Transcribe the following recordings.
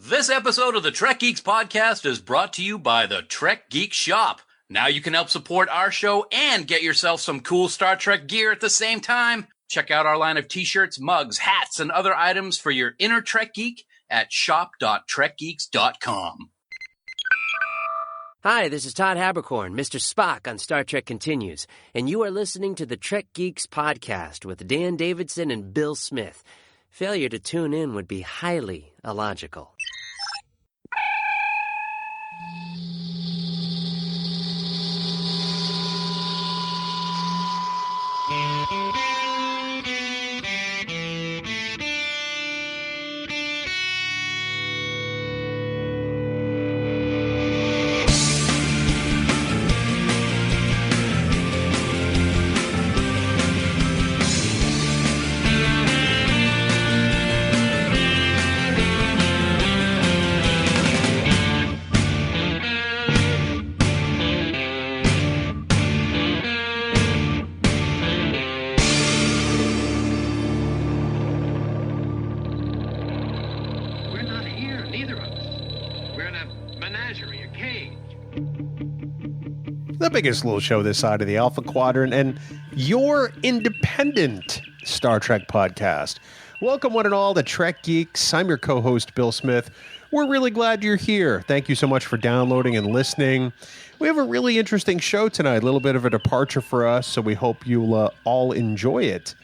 This episode of the Trek Geeks Podcast is brought to you by the Trek Geeks Shop. Now you can help support our show and get yourself some cool Star Trek gear at the same time. Check out our line of t-shirts, mugs, hats, and other items for your inner Trek geek at shop.trekgeeks.com. Hi, this is Todd Haberkorn, Mr. Spock on Star Trek Continues, and you are listening to the Trek Geeks Podcast with Dan Davidson and Bill Smith. Failure to tune in would be highly illogical. The biggest little show this side of the Alpha Quadrant, and your independent Star Trek podcast. Welcome, one and all, to Trek Geeks. I'm your co-host, Bill Smith. We're really glad you're here. Thank you so much for downloading and listening. We have a really interesting show tonight, a little bit of a departure for us, so we hope you'll all enjoy it.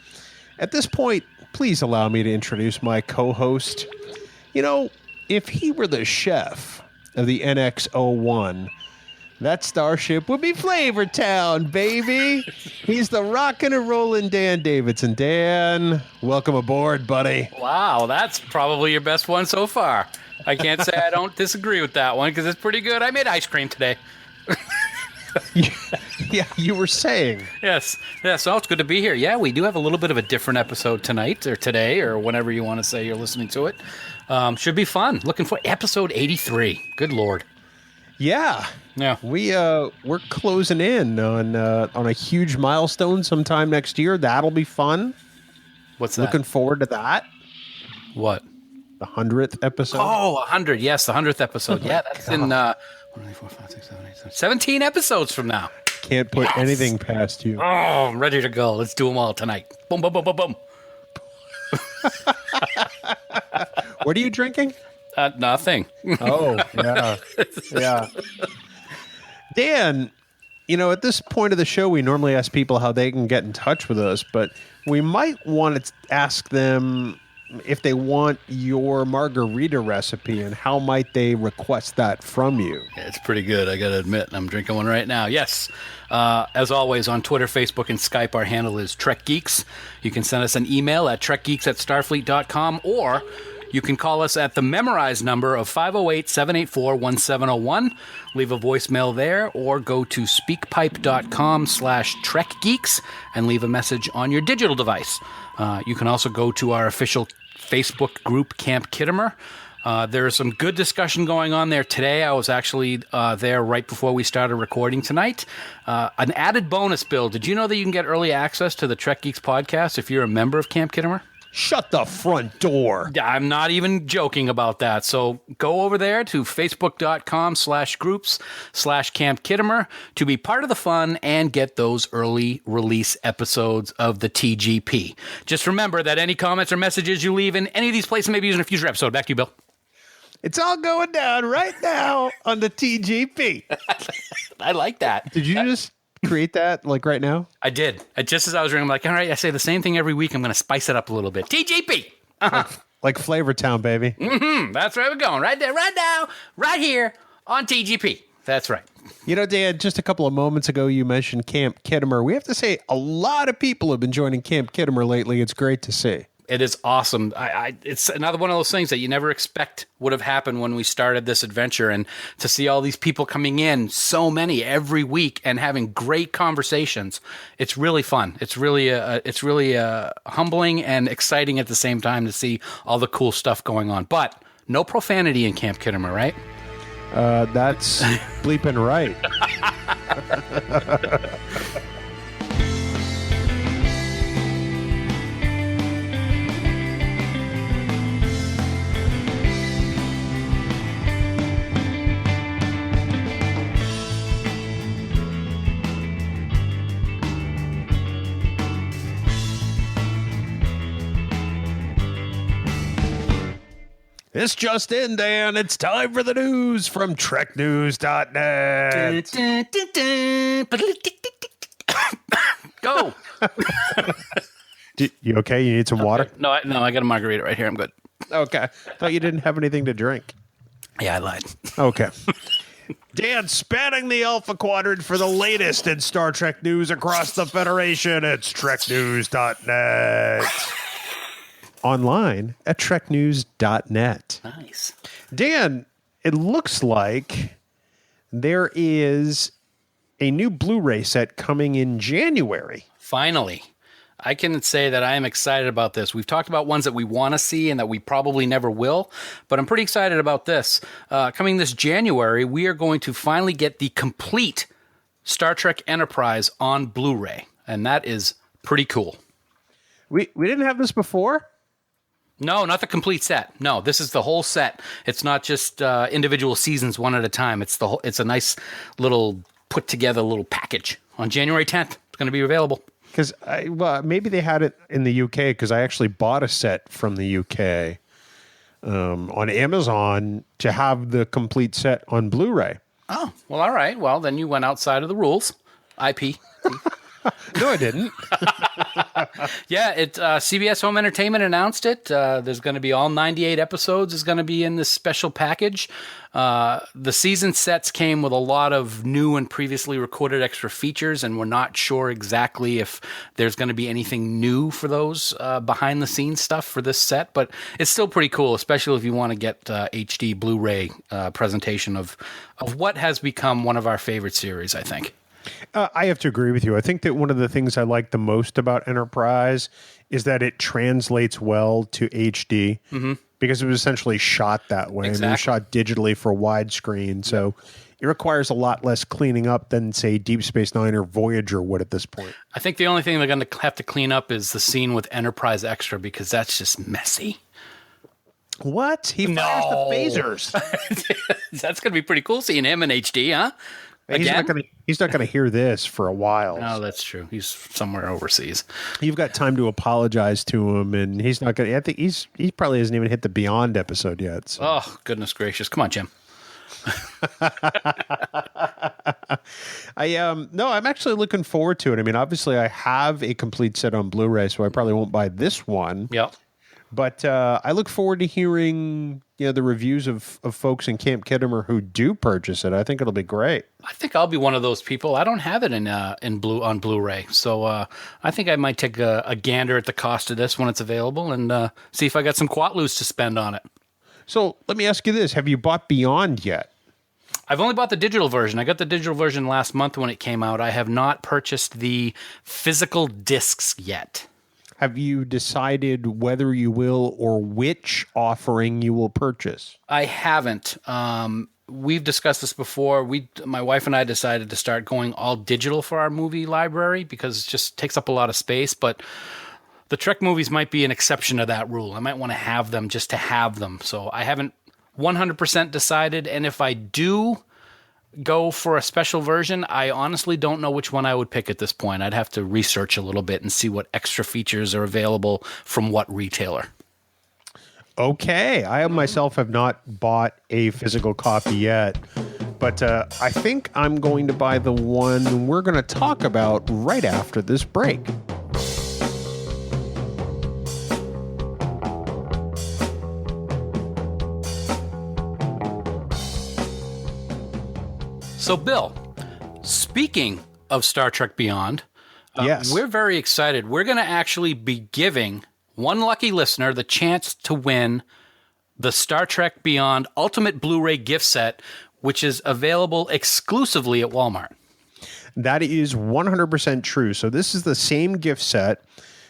At this point, please allow me to introduce my co-host. You know, if he were the chef of the NX-01, that starship would be Flavor Town, baby. He's the rockin' and rollin' Dan Davidson. Dan, welcome aboard, buddy. Wow, that's probably your best one so far. I can't say I don't disagree with that one because it's pretty good. I made ice cream today. Yeah, you were saying. Yes, so it's good to be here. Yeah, we do have a little bit of a different episode tonight or today or whenever you want to say you're listening to it. Should be fun. Looking for episode 83. Good Lord. Yeah. We're closing in on a huge milestone sometime next year. That'll be fun. What's that? Looking forward to that. What? The 100th episode. Oh, 100. Yes, the 100th episode. Yeah, that's in 17 episodes from now. Can't put anything past you. Oh, I'm ready to go. Let's do them all tonight. Boom, boom, boom, boom, boom. What are you drinking? Nothing. Oh, yeah. Yeah. Dan, you know, at this point of the show, we normally ask people how they can get in touch with us, but we might want to ask them if they want your margarita recipe and how might they request that from you. Yeah, it's pretty good, I got to admit. I'm drinking one right now. Yes. As always, on Twitter, Facebook, and Skype, our handle is Trek Geeks. You can send us an email at trekgeeks@starfleet.com, or you can call us at the memorized number of 508-784-1701. Leave a voicemail there, or go to speakpipe.com/trekgeeks and leave a message on your digital device. You can also go to our official Facebook group, Camp Kittimer. There's some good discussion going on there today. I was actually there right before we started recording tonight. An added bonus, Bill. Did you know that you can get early access to the Trek Geeks podcast if you're a member of Camp Kittimer? Shut the front door. I'm not even joking about that. So go over there to facebook.com/groups/Camp Kittimer to be part of the fun and get those early release episodes of the TGP. Just remember that any comments or messages you leave in any of these places may be used in a future episode. Back to you, Bill. It's all going down right now on the TGP. I like that. Did you just create that like right now? I did. Just as I was ringing, I'm like, all right, I say the same thing every week. I'm going to spice it up a little bit. TGP. Like Flavor Town, baby. Mm-hmm. That's where we're going. Right there, right now, right here on TGP. That's right. You know, Dan, just a couple of moments ago, you mentioned Camp Kittimer. We have to say a lot of people have been joining Camp Kittimer lately. It's great to see. It is awesome. It's another one of those things that you never expect would have happened when we started this adventure, and to see all these people coming in, so many every week, and having great conversations. It's really fun. It's really humbling and exciting at the same time to see all the cool stuff going on. But no profanity in Camp Kittimer, right? That's bleeping right. This just in, Dan. It's time for the news from TrekNews.net. Go. You okay? You need some water? No, I got a margarita right here. I'm good. Okay. Thought you didn't have anything to drink. Yeah, I lied. Okay. Dan, spanning the Alpha Quadrant for the latest in Star Trek news across the Federation. It's TrekNews.net. Online at TrekNews.net. Nice. Dan, it looks like there is a new Blu-ray set coming in January. Finally. I can say that I am excited about this. We've talked about ones that we want to see and that we probably never will, but I'm pretty excited about this. Coming this January, we are going to finally get the complete Star Trek Enterprise on Blu-ray, and that is pretty cool. We didn't have this before? No, not the complete set. No, this is the whole set. It's not just individual seasons one at a time. It's the whole. It's a nice little put together little package. On January 10th, it's going to be available. Because maybe they had it in the UK, because I actually bought a set from the UK on Amazon to have the complete set on Blu-ray. Oh, well, all right. Well, then you went outside of the rules. IP. No, I didn't. Yeah, CBS Home Entertainment announced it. There's going to be all 98 episodes is going to be in this special package. The season sets came with a lot of new and previously recorded extra features, and we're not sure exactly if there's going to be anything new for those behind-the-scenes stuff for this set, but it's still pretty cool, especially if you want to get HD Blu-ray presentation of what has become one of our favorite series, I think. I have to agree with you. I think that one of the things I like the most about Enterprise is that it translates well to HD because it was essentially shot that way. Exactly. And it was shot digitally for widescreen. So it requires a lot less cleaning up than, say, Deep Space Nine or Voyager would at this point. I think the only thing they're going to have to clean up is the scene with Enterprise Extra, because that's just messy. What? He fires the phasers. That's going to be pretty cool seeing him in HD, huh? He's not going to hear this for a while. No, that's true. He's somewhere overseas. You've got time to apologize to him, and he's not going to. I think he probably hasn't even hit the Beyond episode yet. So. Oh, goodness gracious! Come on, Jim. No, I'm actually looking forward to it. I mean, obviously, I have a complete set on Blu-ray, so I probably won't buy this one. Yep. But I look forward to hearing the reviews of folks in Camp Kiddemer who do purchase it. I think it'll be great. I think I'll be one of those people. I don't have it on Blu-ray, so I think I might take a gander at the cost of this when it's available and see if I got some quatloos to spend on it. So let me ask you this: have you bought Beyond yet? I've only bought the digital version. I got the digital version last month when it came out. I have not purchased the physical discs yet. Have you decided whether you will or which offering you will purchase? I haven't. We've discussed this before. My wife and I decided to start going all digital for our movie library because it just takes up a lot of space. But the Trek movies might be an exception to that rule. I might want to have them just to have them. So I haven't 100% decided. And if I do go for a special version, I honestly don't know which one I would pick at this point. I'd have to research a little bit and see what extra features are available from what retailer. Okay. I myself have not bought a physical copy yet, but I think I'm going to buy the one we're going to talk about right after this break. So, Bill, speaking of Star Trek Beyond, yes, we're very excited. We're going to actually be giving one lucky listener the chance to win the Star Trek Beyond Ultimate Blu-ray gift set, which is available exclusively at Walmart. That is 100% true. So this is the same gift set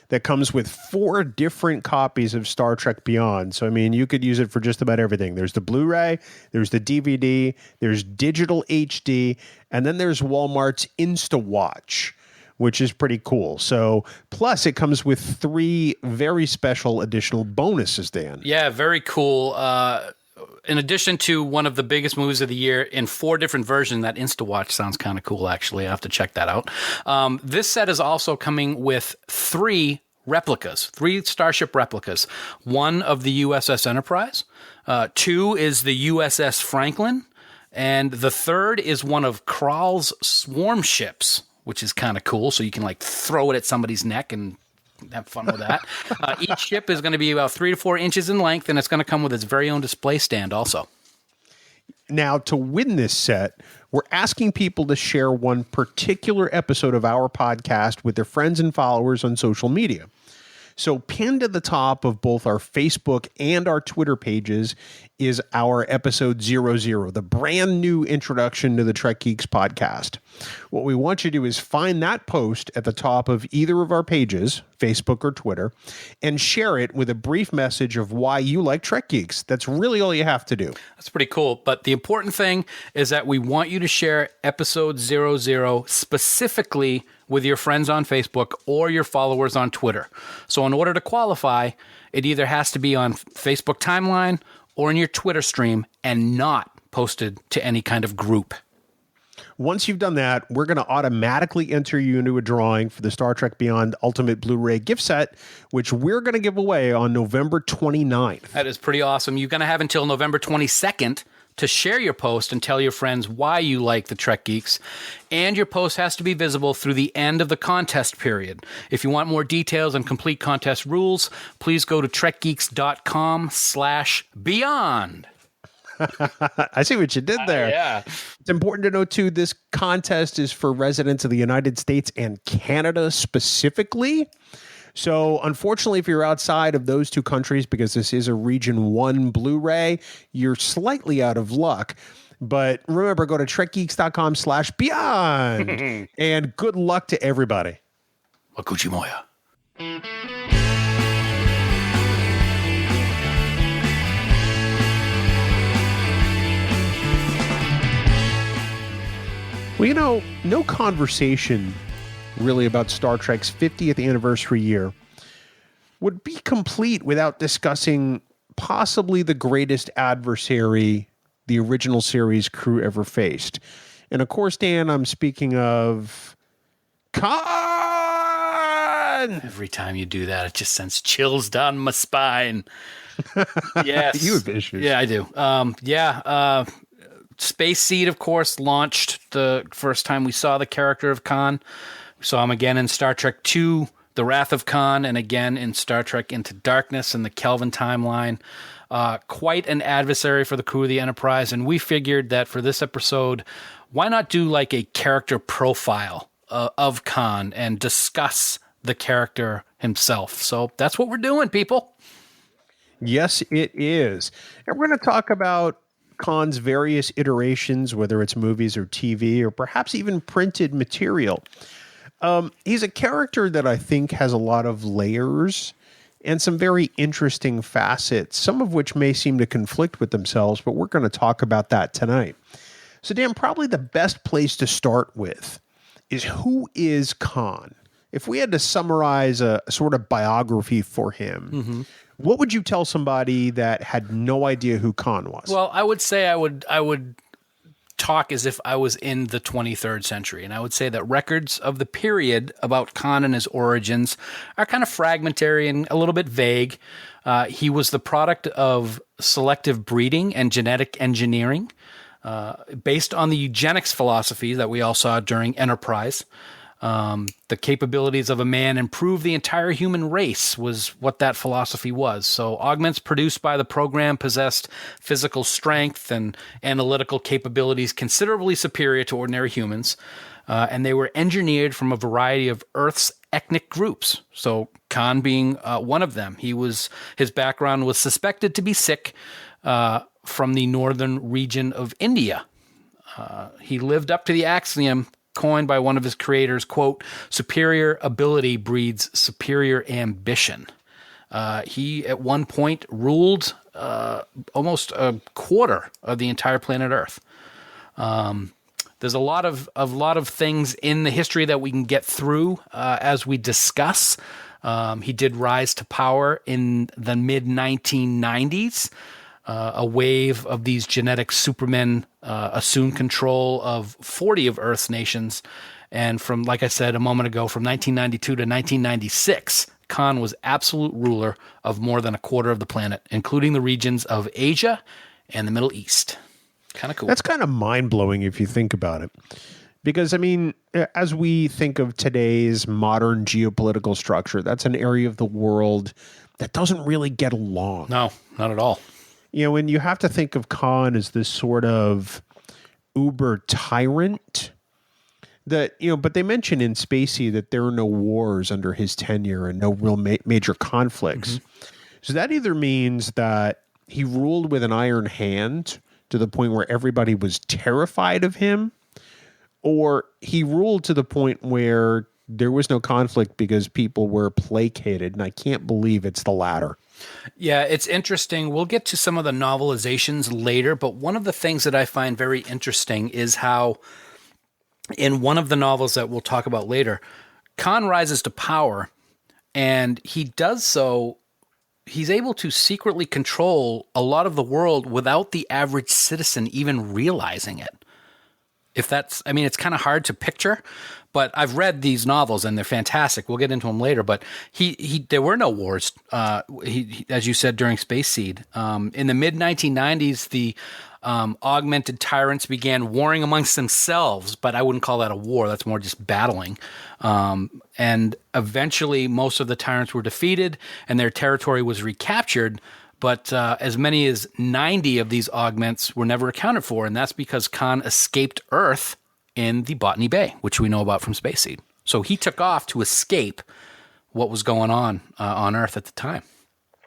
that comes with 4 different copies of Star Trek Beyond. So, I mean, you could use it for just about everything. There's the Blu-ray, there's the DVD, there's digital HD, and then there's Walmart's InstaWatch, which is pretty cool. So, plus it comes with 3 very special additional bonuses, Dan. Yeah, very cool. In addition to one of the biggest movies of the year in 4 different versions, that InstaWatch sounds kind of cool, actually. I have to check that out. This set is also coming with 3 replicas, 3 Starship replicas. One of the USS Enterprise, 2 is the USS Franklin. And the 3rd is one of Krall's swarm ships, which is kind of cool. So you can like throw it at somebody's neck and have fun with that. Each ship is going to be about 3 to 4 inches in length, and it's going to come with its very own display stand also. Now, to win this set, we're asking people to share one particular episode of our podcast with their friends and followers on social media. So pinned at the top of both our Facebook and our Twitter pages is our episode 00, the brand new introduction to the Trek Geeks podcast. What we want you to do is find that post at the top of either of our pages, Facebook or Twitter, and share it with a brief message of why you like Trek Geeks. That's really all you have to do. That's pretty cool. But the important thing is that we want you to share episode 00 specifically with your friends on Facebook or your followers on Twitter. So in order to qualify, it either has to be on Facebook timeline or in your Twitter stream and not posted to any kind of group. Once you've done that, we're going to automatically enter you into a drawing for the Star Trek Beyond Ultimate Blu-ray gift set, which we're going to give away on November 29th. That is pretty awesome. You're going to have until November 22nd to share your post and tell your friends why you like the Trek Geeks. And your post has to be visible through the end of the contest period. If you want more details and complete contest rules, please go to trekgeeks.com/beyond. I see what you did there. Yeah. It's important to note, too, this contest is for residents of the United States and Canada specifically. So, unfortunately, if you're outside of those two countries, because this is a Region 1 Blu-ray, you're slightly out of luck. But remember, go to trekgeeks.com/beyond. And good luck to everybody. Wakuchimoya. Well, you know, no conversation really about Star Trek's 50th anniversary year would be complete without discussing possibly the greatest adversary the original series crew ever faced. And of course, Dan, I'm speaking of Khan! Every time you do that, it just sends chills down my spine. Yes. You have issues. Yeah, I do. Space Seed, of course, launched the first time we saw the character of Khan. We saw him again in Star Trek II, The Wrath of Khan, and again in Star Trek Into Darkness in the Kelvin timeline. Quite an adversary for the crew of the Enterprise, and we figured that for this episode, why not do like a character profile of Khan and discuss the character himself. So that's what we're doing, people. Yes, it is. And we're going to talk about Khan's various iterations, whether it's movies or TV or perhaps even printed material. He's a character that I think has a lot of layers and some very interesting facets, some of which may seem to conflict with themselves, but we're going to talk about that tonight. So, Dan, probably the best place to start with is, who is Khan? If we had to summarize a sort of biography for him, what would you tell somebody that had no idea who Khan was? Well, I would say I would talk as if I was in the 23rd century, and I would say that records of the period about Khan and his origins are kind of fragmentary and a little bit vague. He was the product of selective breeding and genetic engineering, based on the eugenics philosophy that we all saw during Enterprise. The capabilities of a man improve the entire human race was what that philosophy was. So augments produced by the program possessed physical strength and analytical capabilities considerably superior to ordinary humans. And they were engineered from a variety of Earth's ethnic groups. So Khan being one of them. His background was suspected to be Sikh from the northern region of India. He lived up to the axiom coined by one of his creators, quote, "Superior ability breeds superior ambition." He, at one point, ruled almost a quarter of the entire planet Earth. There's a lot of things in the history that we can get through as we discuss. He did rise to power in the mid-1990s. A wave of these genetic supermen assumed control of 40 of Earth's nations. And from, like I said a moment ago, from 1992 to 1996, Khan was absolute ruler of more than a quarter of the planet, including the regions of Asia and the Middle East. Kind of cool. That's kind of mind-blowing if you think about it. Because, I mean, as we think of today's modern geopolitical structure, that's an area of the world that doesn't really get along. No, not at all. You know, and you have to think of Khan as this sort of uber tyrant that, you know, but they mention in Spacey that there are no wars under his tenure and no real major conflicts. Mm-hmm. So that either means that he ruled with an iron hand to the point where everybody was terrified of him, or he ruled to the point where there was no conflict because people were placated. And I can't believe it's the latter. Yeah, it's interesting. We'll get to some of the novelizations later, but one of the things that I find very interesting is how in one of the novels that we'll talk about later, Khan rises to power, and he does so. He's able to secretly control a lot of the world without the average citizen even realizing it. If that's, I mean, it's kind of hard to picture, but I've read these novels and they're fantastic. We'll get into them later, but there were no wars. As you said, during Space Seed, in the mid 1990s, the augmented tyrants began warring amongst themselves, but I wouldn't call that a war. That's more just battling. And eventually most of the tyrants were defeated and their territory was recaptured. But as many as 90 of these augments were never accounted for, and that's because Khan escaped Earth in the Botany Bay, which we know about from Space Seed. So he took off to escape what was going on Earth at the time.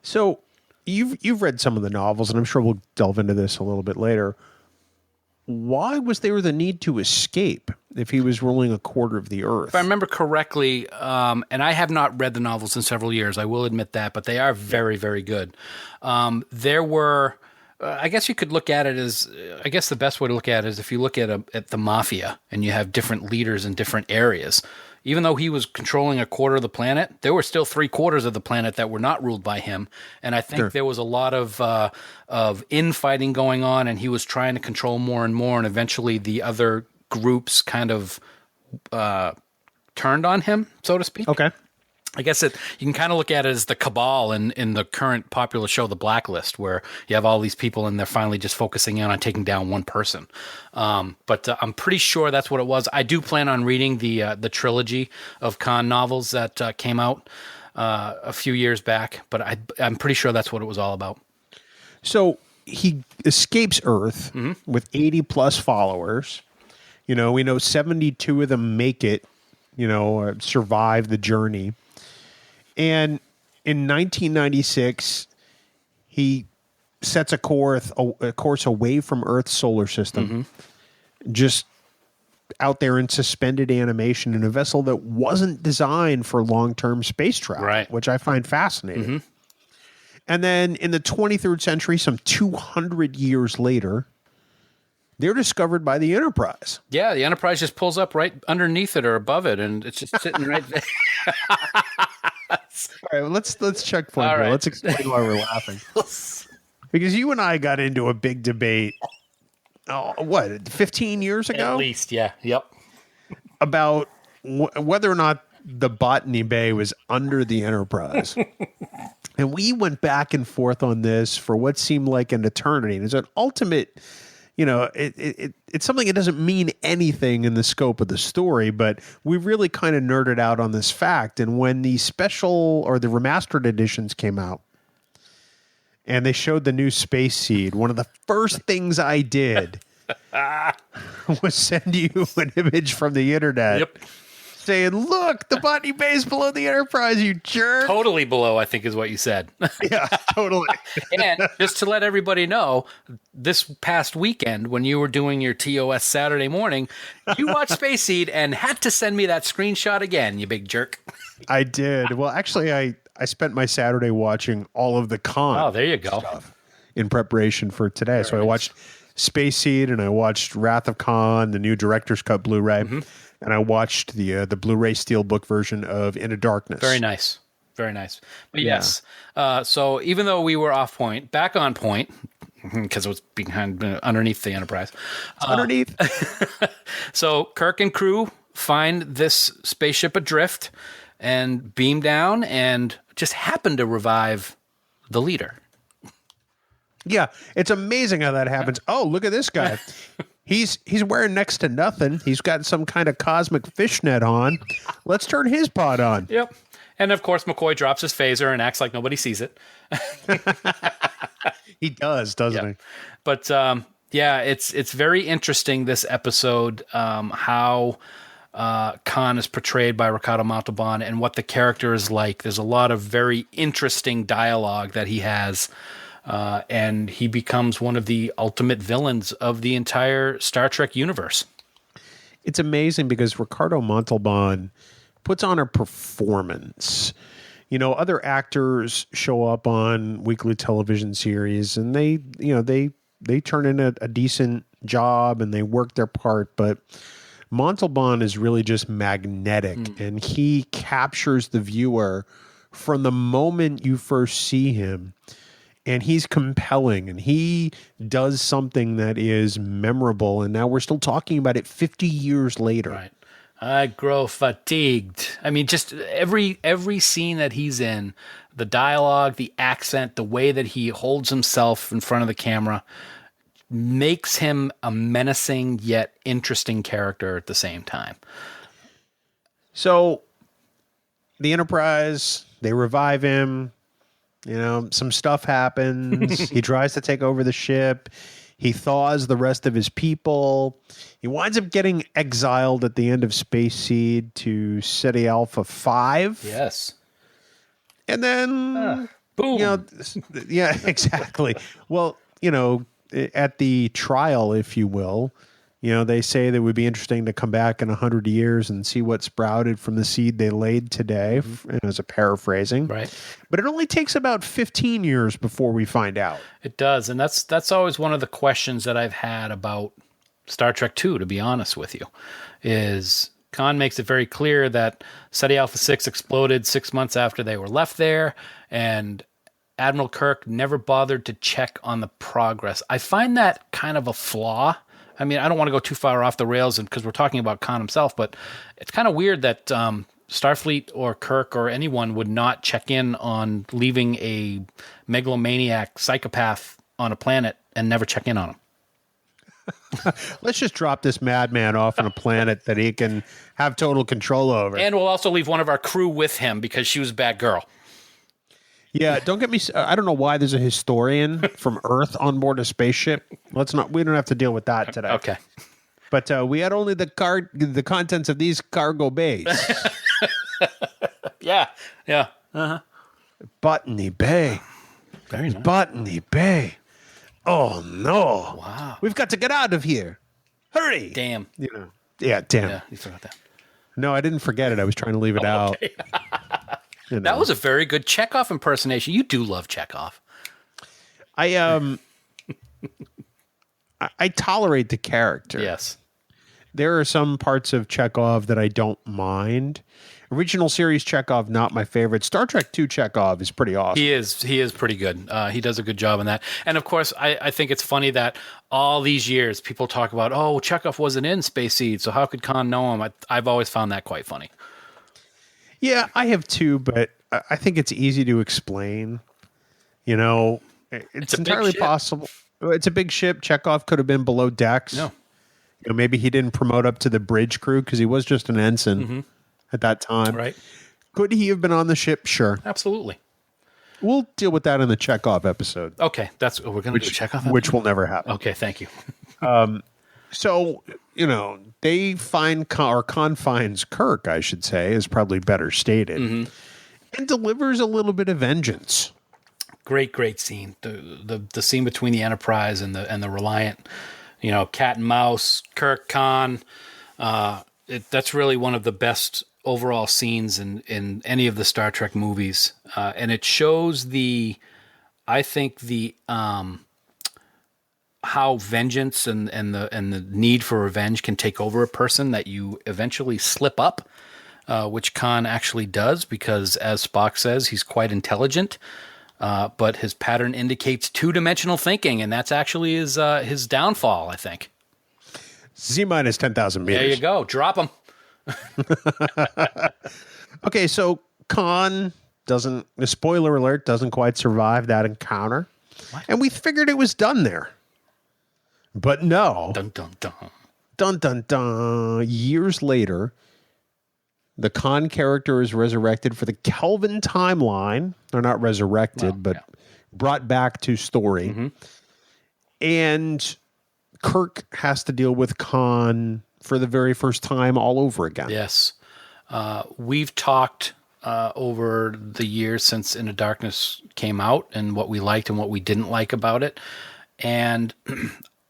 So you've read some of the novels, and I'm sure we'll delve into this a little bit later. Why was there the need to escape if he was ruling a quarter of the Earth? If I remember correctly, and I have not read the novels in several years, I will admit that, but they are very, very good. There were, I guess you could look at it as, I guess the best way to look at it is if you look at the mafia and you have different leaders in different areas. Even though he was controlling a quarter of the planet, there were still 3/4 of the planet that were not ruled by him. And I think there was a lot of infighting going on, and he was trying to control more and more. And eventually the other groups kind of turned on him, so to speak. Okay. I guess you can kind of look at it as the cabal in the current popular show, The Blacklist, where you have all these people and they're finally just focusing in on taking down one person. But I'm pretty sure that's what it was. I do plan on reading the trilogy of Khan novels that came out a few years back, but I'm pretty sure that's what it was all about. So he escapes Earth with 80 plus followers. You know, we know 72 of them make it, survive the journey. And in 1996, he sets a course away from Earth's solar system, just out there in suspended animation in a vessel that wasn't designed for long-term space travel, which I find fascinating. And then in the 23rd century, some 200 years later, they're discovered by the Enterprise. Yeah, the Enterprise just pulls up right underneath it or above it, and it's just sitting right there. All right, well, let's checkpoint here. Right. Let's explain why we're laughing. Because you and I got into a big debate, 15 years ago? At least, yeah. Yep. About whether or not the Botany Bay was under the Enterprise. And we went back and forth on this for what seemed like an eternity. And it's an ultimate... it's something that doesn't mean anything in the scope of the story, but we really kind of nerded out on this fact. And when the special or the remastered editions came out and they showed the new Space Seed, one of the first things I did was send you an image from the internet saying, look, the Botany Bay is below the Enterprise, you jerk. Totally below, I think is what you said. Yeah, totally. And just to let everybody know, this past weekend when you were doing your TOS Saturday morning, you watched Space Seed and had to send me that screenshot again, you big jerk. I did. Well, actually, I spent my Saturday watching all of the Khan. Oh, there you go. Stuff in preparation for today. So I watched Space Seed and I watched Wrath of Khan, the new Director's Cut Blu-ray. And I watched the Blu-ray Steelbook version of Into Darkness. Very nice. Very nice. But yes, so even though we were off point, back on point, because it was underneath the Enterprise. Underneath. So Kirk and crew find this spaceship adrift. and beam down and just happen to revive the leader. Yeah, it's amazing how that happens. Oh, look at this guy. He's wearing next to nothing. He's got some kind of cosmic fishnet on. Let's turn his pod on. Yep. And of course, McCoy drops his phaser and acts like nobody sees it. He does, doesn't he? But yeah, it's very interesting, this episode, how Khan is portrayed by Ricardo Montalban and what the character is like. There's a lot of very interesting dialogue that he has. And he becomes one of the ultimate villains of the entire Star Trek universe. It's amazing because Ricardo Montalban puts on a performance. You know, other actors show up on weekly television series and they turn in a decent job and they work their part, but Montalban is really just magnetic and he captures the viewer from the moment you first see him. And he's compelling and he does something that is memorable. And now we're still talking about it 50 years later. Right. I grow fatigued. I mean, just every scene that he's in, the dialogue, the accent, the way that he holds himself in front of the camera makes him a menacing yet interesting character at the same time. So the Enterprise, they revive him. You know, some stuff happens. He tries to take over the ship. He thaws the rest of his people. He winds up getting exiled at the end of Space Seed to Ceti Alpha 5. Yes. And then, boom. You know, yeah, exactly. Well, you know, at the trial, if you will, you know, they say that it would be interesting to come back in 100 years and see what sprouted from the seed they laid today, as a paraphrasing. Right. But it only takes about 15 years before we find out. It does. And that's always one of the questions that I've had about Star Trek II, to be honest with you, is Khan makes it very clear that Ceti Alpha 6 exploded 6 months after they were left there, and Admiral Kirk never bothered to check on the progress. I find that kind of a flaw. I mean, I don't want to go too far off the rails because we're talking about Khan himself, but it's kind of weird that Starfleet or Kirk or anyone would not check in on leaving a megalomaniac psychopath on a planet and never check in on him. Let's just drop this madman off on a planet that he can have total control over. And we'll also leave one of our crew with him because she was a bad girl. Yeah, don't get me. I don't know why there's a historian from Earth on board a spaceship. We don't have to deal with that today. Okay. But we had only the contents of these cargo bays. Yeah. Uh-huh. Botany Bay. Very nice. Botany Bay. Oh no! Wow. We've got to get out of here. Hurry! Damn. You know. Yeah. Damn. Yeah, you forgot that. No, I didn't forget it. I was trying to leave it out. Okay. You know. That was a very good Chekov impersonation. You do love Chekov. I tolerate the character. Yes. There are some parts of Chekov that I don't mind. Original series Chekov, not my favorite. Star Trek II Chekov is pretty awesome. He is pretty good. He does a good job in that. And of course, I think it's funny that all these years people talk about, oh, Chekov wasn't in Space Seed, so how could Khan know him? I've always found that quite funny. Yeah, I have too, but I think it's easy to explain. You know, it's entirely possible. It's a big ship. Chekov could have been below decks. No. You know, maybe he didn't promote up to the bridge crew because he was just an ensign at that time. Right. Could he have been on the ship? Sure. Absolutely. We'll deal with that in the Chekov episode. Okay, we're going to do Chekov. Which will never happen. Okay, thank you. So, you know, they find, or Khan finds Kirk, I should say, is probably better stated, and delivers a little bit of vengeance. Great scene. The scene between the Enterprise and the Reliant, you know, cat and mouse, Kirk, Khan. That's really one of the best overall scenes in any of the Star Trek movies, and it shows how vengeance and the need for revenge can take over a person, that you eventually slip up, which Khan actually does, because as Spock says, he's quite intelligent, but his pattern indicates two-dimensional thinking, and that's actually his downfall, I think. Z minus 10,000 meters. There you go. Drop him. Okay, so Khan doesn't, spoiler alert, doesn't quite survive that encounter. What? And we figured it was done there. But no. Dun, dun, dun. Dun, dun, dun. Years later, the Khan character is resurrected for the Kelvin timeline. They're not resurrected, but brought back to story. Mm-hmm. And Kirk has to deal with Khan for the very first time all over again. Yes. We've talked over the years since Into Darkness came out and what we liked and what we didn't like about it. And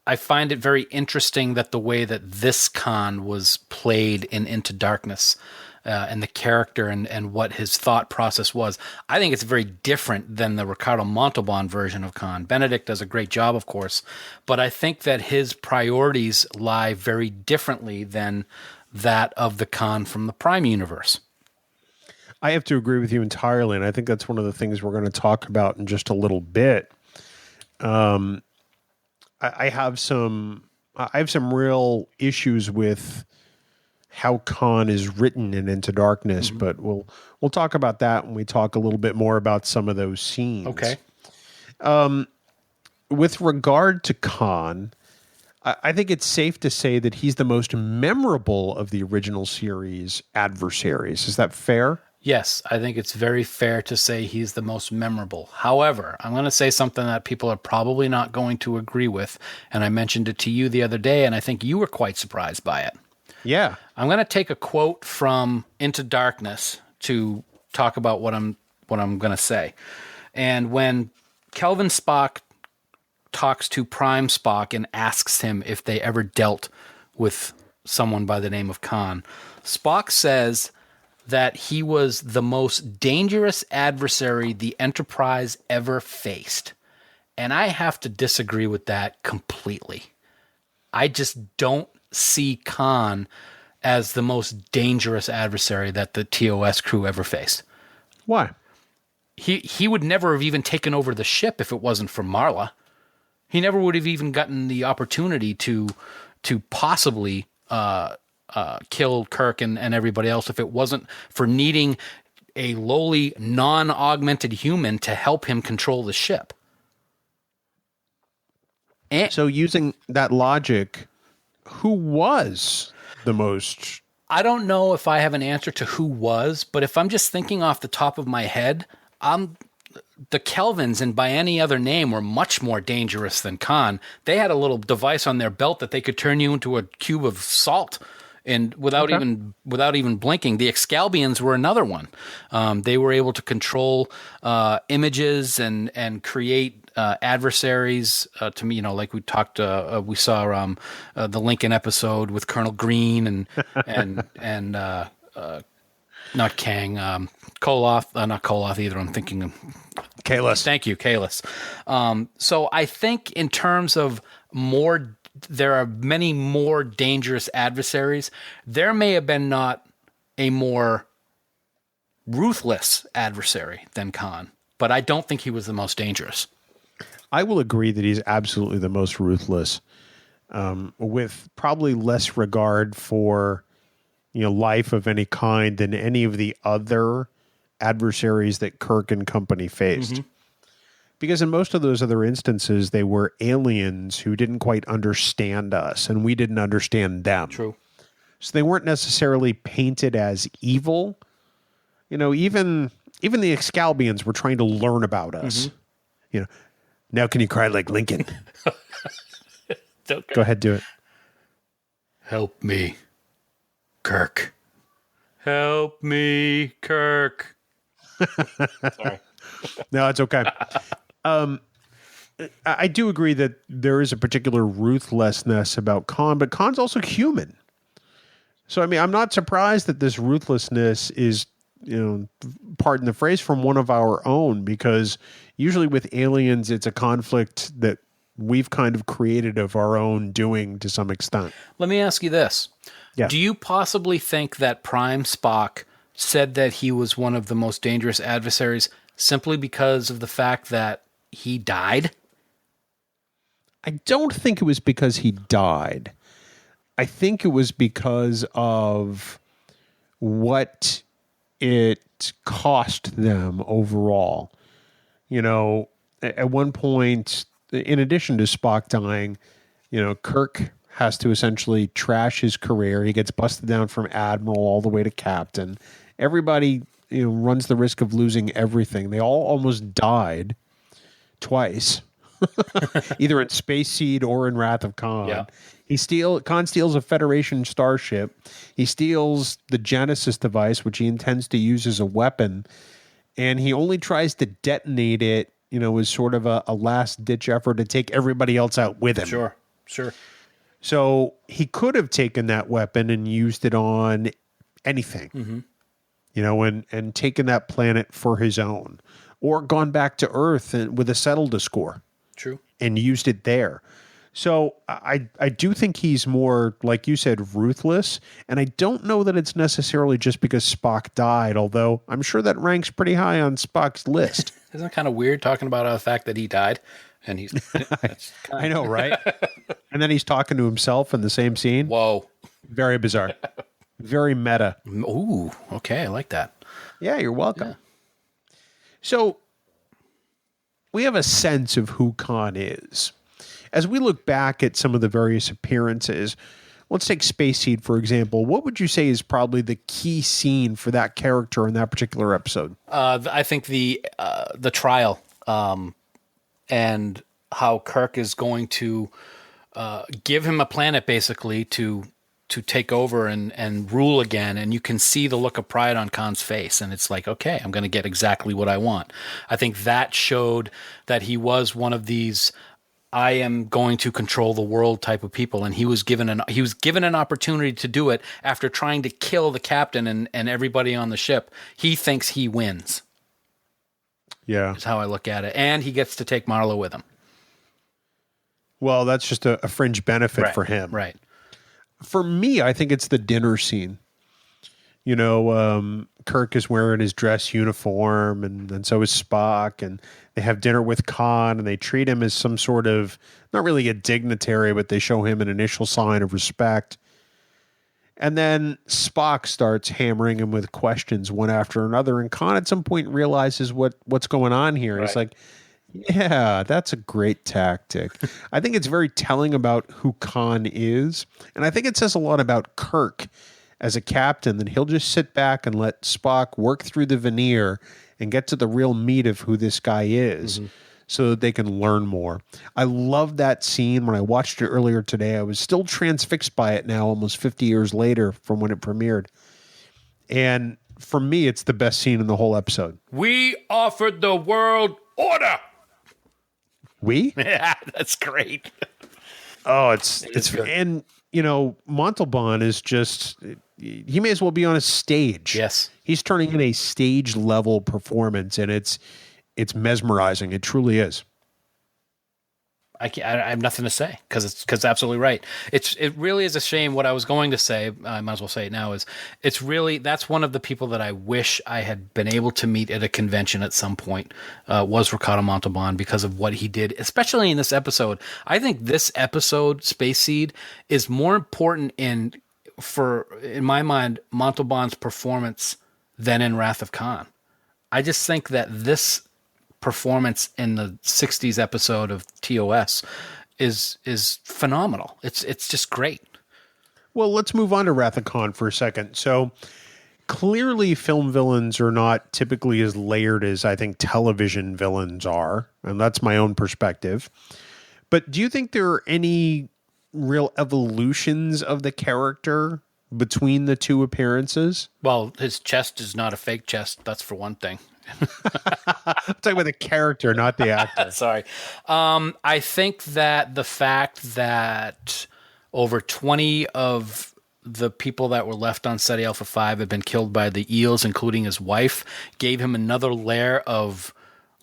I find it very interesting that the way that this Khan was played in Into Darkness and the character and what his thought process was. I think it's very different than the Ricardo Montalban version of Khan. Benedict does a great job, of course, but I think that his priorities lie very differently than that of the Khan from the Prime universe. I have to agree with you entirely, and I think that's one of the things we're going to talk about in just a little bit. I have some real issues with how Khan is written in Into Darkness, mm-hmm. but we'll talk about that when we talk a little bit more about some of those scenes. Okay. With regard to Khan, I think it's safe to say that he's the most memorable of the original series adversaries. Is that fair? Yes, I think it's very fair to say he's the most memorable. However, I'm going to say something that people are probably not going to agree with, and I mentioned it to you the other day, and I think you were quite surprised by it. Yeah. I'm going to take a quote from Into Darkness to talk about what I'm going to say. And when Kelvin Spock talks to Prime Spock and asks him if they ever dealt with someone by the name of Khan, Spock says that he was the most dangerous adversary the Enterprise ever faced. And I have to disagree with that completely. I just don't see Khan as the most dangerous adversary that the TOS crew ever faced. Why? He would never have even taken over the ship if it wasn't for Marla. He never would have even gotten the opportunity to possibly kill Kirk and everybody else if it wasn't for needing a lowly, non-augmented human to help him control the ship. And so using that logic, who was the most... I don't know if I have an answer to who was, but if I'm just thinking off the top of my head, the Kelvins, and by any other name, were much more dangerous than Khan. They had a little device on their belt that they could turn you into a cube of salt, and without even blinking. The Excalbians were another one. They were able to control images and create adversaries. To me, like we talked, we saw the Lincoln episode with Colonel Green and not Kang, Koloth, not Koloth either. I'm thinking of Kahless. Thank you, Kahless. So I think in terms of there are many more dangerous adversaries. There may have been not a more ruthless adversary than Khan, but I don't think he was the most dangerous. I will agree that he's absolutely the most ruthless, with probably less regard for life of any kind than any of the other adversaries that Kirk and company faced. Mm-hmm. Because in most of those other instances, they were aliens who didn't quite understand us, and we didn't understand them. True. So they weren't necessarily painted as evil. Even the Excalbians were trying to learn about us. Mm-hmm. Now can you cry like Lincoln? Okay. Go ahead, do it. Help me, Kirk. Help me, Kirk. Sorry. No, it's okay. I do agree that there is a particular ruthlessness about Khan, but Khan's also human. So, I'm not surprised that this ruthlessness is, pardon the phrase, from one of our own, because usually with aliens, it's a conflict that we've kind of created of our own doing to some extent. Let me ask you this. Yeah. Do you possibly think that Prime Spock said that he was one of the most dangerous adversaries simply because of the fact that he died? I don't think it was because he died. I think it was because of what it cost them overall. You know, at one point, in addition to Spock dying, you know, Kirk has to essentially trash his career. He gets busted down from admiral all the way to captain. Everybody, you know, runs the risk of losing everything. They all almost died twice, either in Space Seed or in Wrath of Khan. Yeah. Khan steals a Federation starship. He steals the Genesis device, which he intends to use as a weapon, and he only tries to detonate it, you know, as sort of a last-ditch effort to take everybody else out with him. Sure. So he could have taken that weapon and used it on anything, you know, and taken that planet for his own, or gone back to Earth with a settle to score. True. And used it there. So I do think he's more, like you said, ruthless. And I don't know that it's necessarily just because Spock died, although I'm sure that ranks pretty high on Spock's list. Isn't it kind of weird talking about the fact that he died? And he's... I know, right? And then he's talking to himself in the same scene. Whoa. Very bizarre. Very meta. Ooh, okay. I like that. Yeah, you're welcome. Yeah. So we have a sense of who Khan is. As we look back at some of the various appearances, let's take Space Seed, for example. What would you say is probably the key scene for that character in that particular episode? I think the trial and how Kirk is going to give him a planet basically to take over and rule again. And you can see the look of pride on Khan's face. And it's like, okay, I'm going to get exactly what I want. I think that showed that he was one of these, I am going to control the world type of people. And he was given an opportunity to do it after trying to kill the captain and everybody on the ship. He thinks he wins. Yeah. Is how I look at it. And he gets to take Marla with him. Well, that's just a fringe benefit for him. Right. For me, I think it's the dinner scene. You know, Kirk is wearing his dress uniform, and so is Spock, and they have dinner with Khan, and they treat him as some sort of, not really a dignitary, but they show him an initial sign of respect. And then Spock starts hammering him with questions one after another, and Khan at some point realizes what's going on here. Right. He's like, yeah, that's a great tactic. I think it's very telling about who Khan is. And I think it says a lot about Kirk as a captain, that he'll just sit back and let Spock work through the veneer and get to the real meat of who this guy is so that they can learn more. I love that scene. When I watched it earlier today, I was still transfixed by it now, almost 50 years later from when it premiered. And for me, it's the best scene in the whole episode. We offered the world order. We? Yeah, that's great. Oh, it's good. And you know, Montalban is just, he may as well be on a stage. Yes. He's turning in a stage level performance, and it's mesmerizing. It truly is. I have nothing to say because it's absolutely right. It really is a shame. What I was going to say, I might as well say it now, is that's one of the people that I wish I had been able to meet at a convention at some point, was Ricardo Montalban, because of what he did, especially in this episode. I think this episode, Space Seed, is more important in my mind, Montalban's performance than in Wrath of Khan. I just think that this performance in the 60s episode of TOS is phenomenal. It's just great. Well, let's move on to Wrath of Khan for a second. So clearly film villains are not typically as layered as I think television villains are, and that's my own perspective. But do you think there are any real evolutions of the character between the two appearances? Well, his chest is not a fake chest, that's for one thing. I'm talking about the character, not the actor. Sorry. I think that the fact that over 20 of the people that were left on SETI Alpha 5 had been killed by the eels, including his wife, gave him another layer of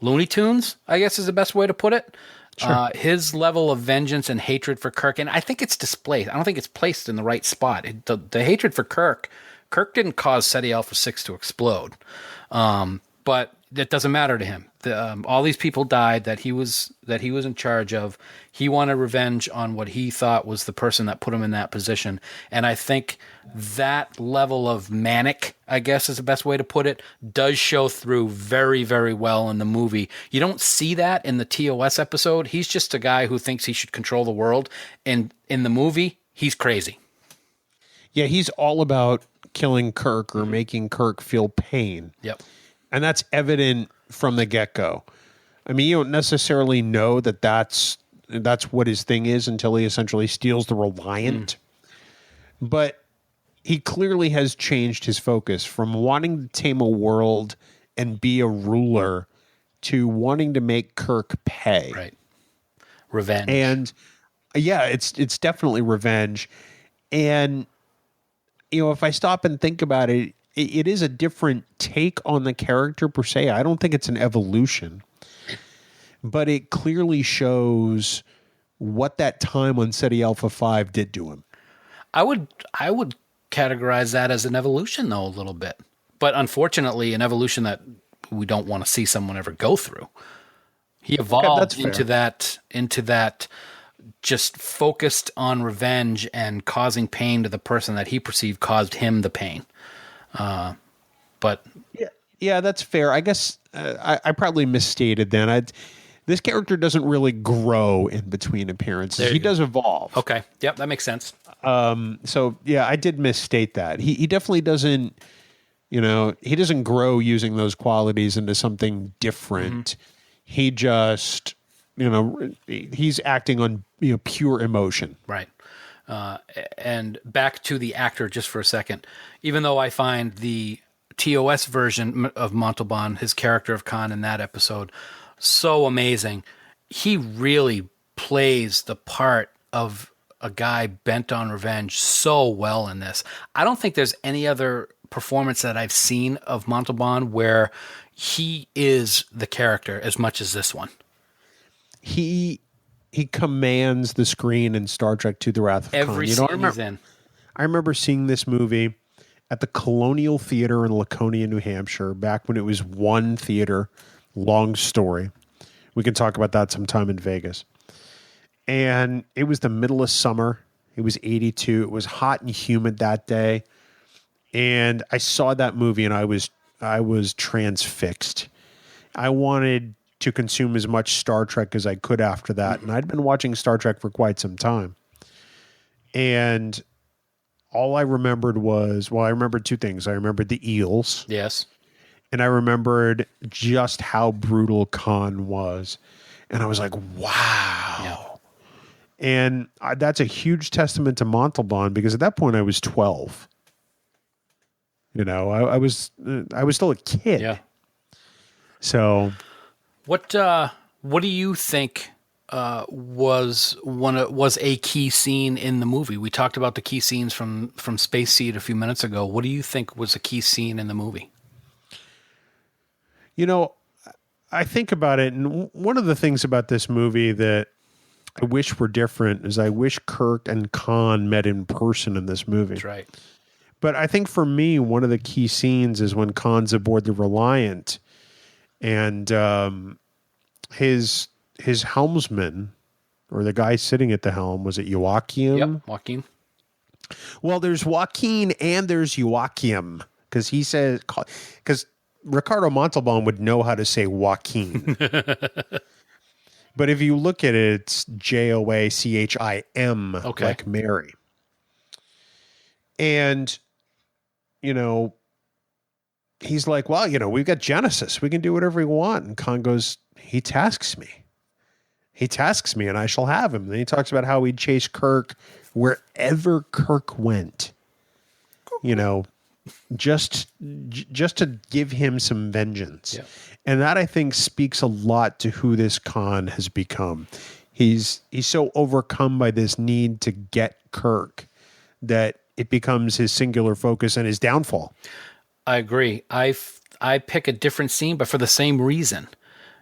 Looney Tunes, I guess is the best way to put it. Sure. His level of vengeance and hatred for Kirk, and I think it's displayed. I don't think it's placed in the right spot. The hatred for Kirk didn't cause SETI Alpha 6 to explode. But that doesn't matter to him. All these people died that he was in charge of. He wanted revenge on what he thought was the person that put him in that position. And I think that level of manic, I guess is the best way to put it, does show through very, very well in the movie. You don't see that in the TOS episode. He's just a guy who thinks he should control the world. And in the movie, he's crazy. Yeah, he's all about killing Kirk or making Kirk feel pain. Yep. And that's evident from the get-go. I mean, you don't necessarily know that that's what his thing is until he essentially steals the Reliant. But he clearly has changed his focus from wanting to tame a world and be a ruler to wanting to make Kirk pay. Right. Revenge. And yeah, it's definitely revenge. And if I stop and think about it, it is a different take on the character per se. I don't think it's an evolution, but it clearly shows what that time on SETI Alpha 5 did to him. I would categorize that as an evolution, though, a little bit. But unfortunately, an evolution that we don't want to see someone ever go through. He evolved into that just focused on revenge and causing pain to the person that he perceived caused him the pain. But yeah, that's fair. I guess I probably misstated then. This character doesn't really grow in between appearances. He does evolve. Okay. Yep, that makes sense. So yeah, I did misstate that. He definitely doesn't, he doesn't grow using those qualities into something different. Mm-hmm. He just, he's acting on, pure emotion. Right. And back to the actor just for a second. Even though I find the TOS version of Montalban, his character of Khan in that episode, so amazing, he really plays the part of a guy bent on revenge so well in this. I don't think there's any other performance that I've seen of Montalban where he is the character as much as this one. He commands the screen in Star Trek II: The Wrath of Khan. Every scene he's in. I remember seeing this movie at the Colonial Theater in Laconia, New Hampshire, back when it was one theater. Long story. We can talk about that sometime in Vegas. And it was the middle of summer. It was 82. It was hot and humid that day. And I saw that movie and I was transfixed. I wanted to consume as much Star Trek as I could after that. And I'd been watching Star Trek for quite some time. And all I remembered I remembered two things. I remembered the eels. Yes. And I remembered just how brutal Khan was. And I was like, wow. Yeah. And that's a huge testament to Montalban because at that point I was 12. I was still a kid. Yeah. So what do you think was a key scene in the movie? We talked about the key scenes from Space Seed a few minutes ago. What do you think was a key scene in the movie? I think about it, and one of the things about this movie that I wish were different is I wish Kirk and Khan met in person in this movie. That's right. But I think for me, one of the key scenes is when Khan's aboard the Reliant and his helmsman, or the guy sitting at the helm, was it Joachim? Yep, Joaquin. Well, there's Joaquin and there's Joachim because Ricardo Montalban would know how to say Joaquin. But if you look at it, it's Joachim, okay, like Mary. And, he's like, well, we've got Genesis. We can do whatever we want. And Khan goes, he tasks me. And I shall have him. And then he talks about how he'd chase Kirk wherever Kirk went. Just to give him some vengeance. Yeah. And that, I think, speaks a lot to who this Khan has become. He's so overcome by this need to get Kirk that it becomes his singular focus and his downfall. I agree. I pick a different scene, but for the same reason.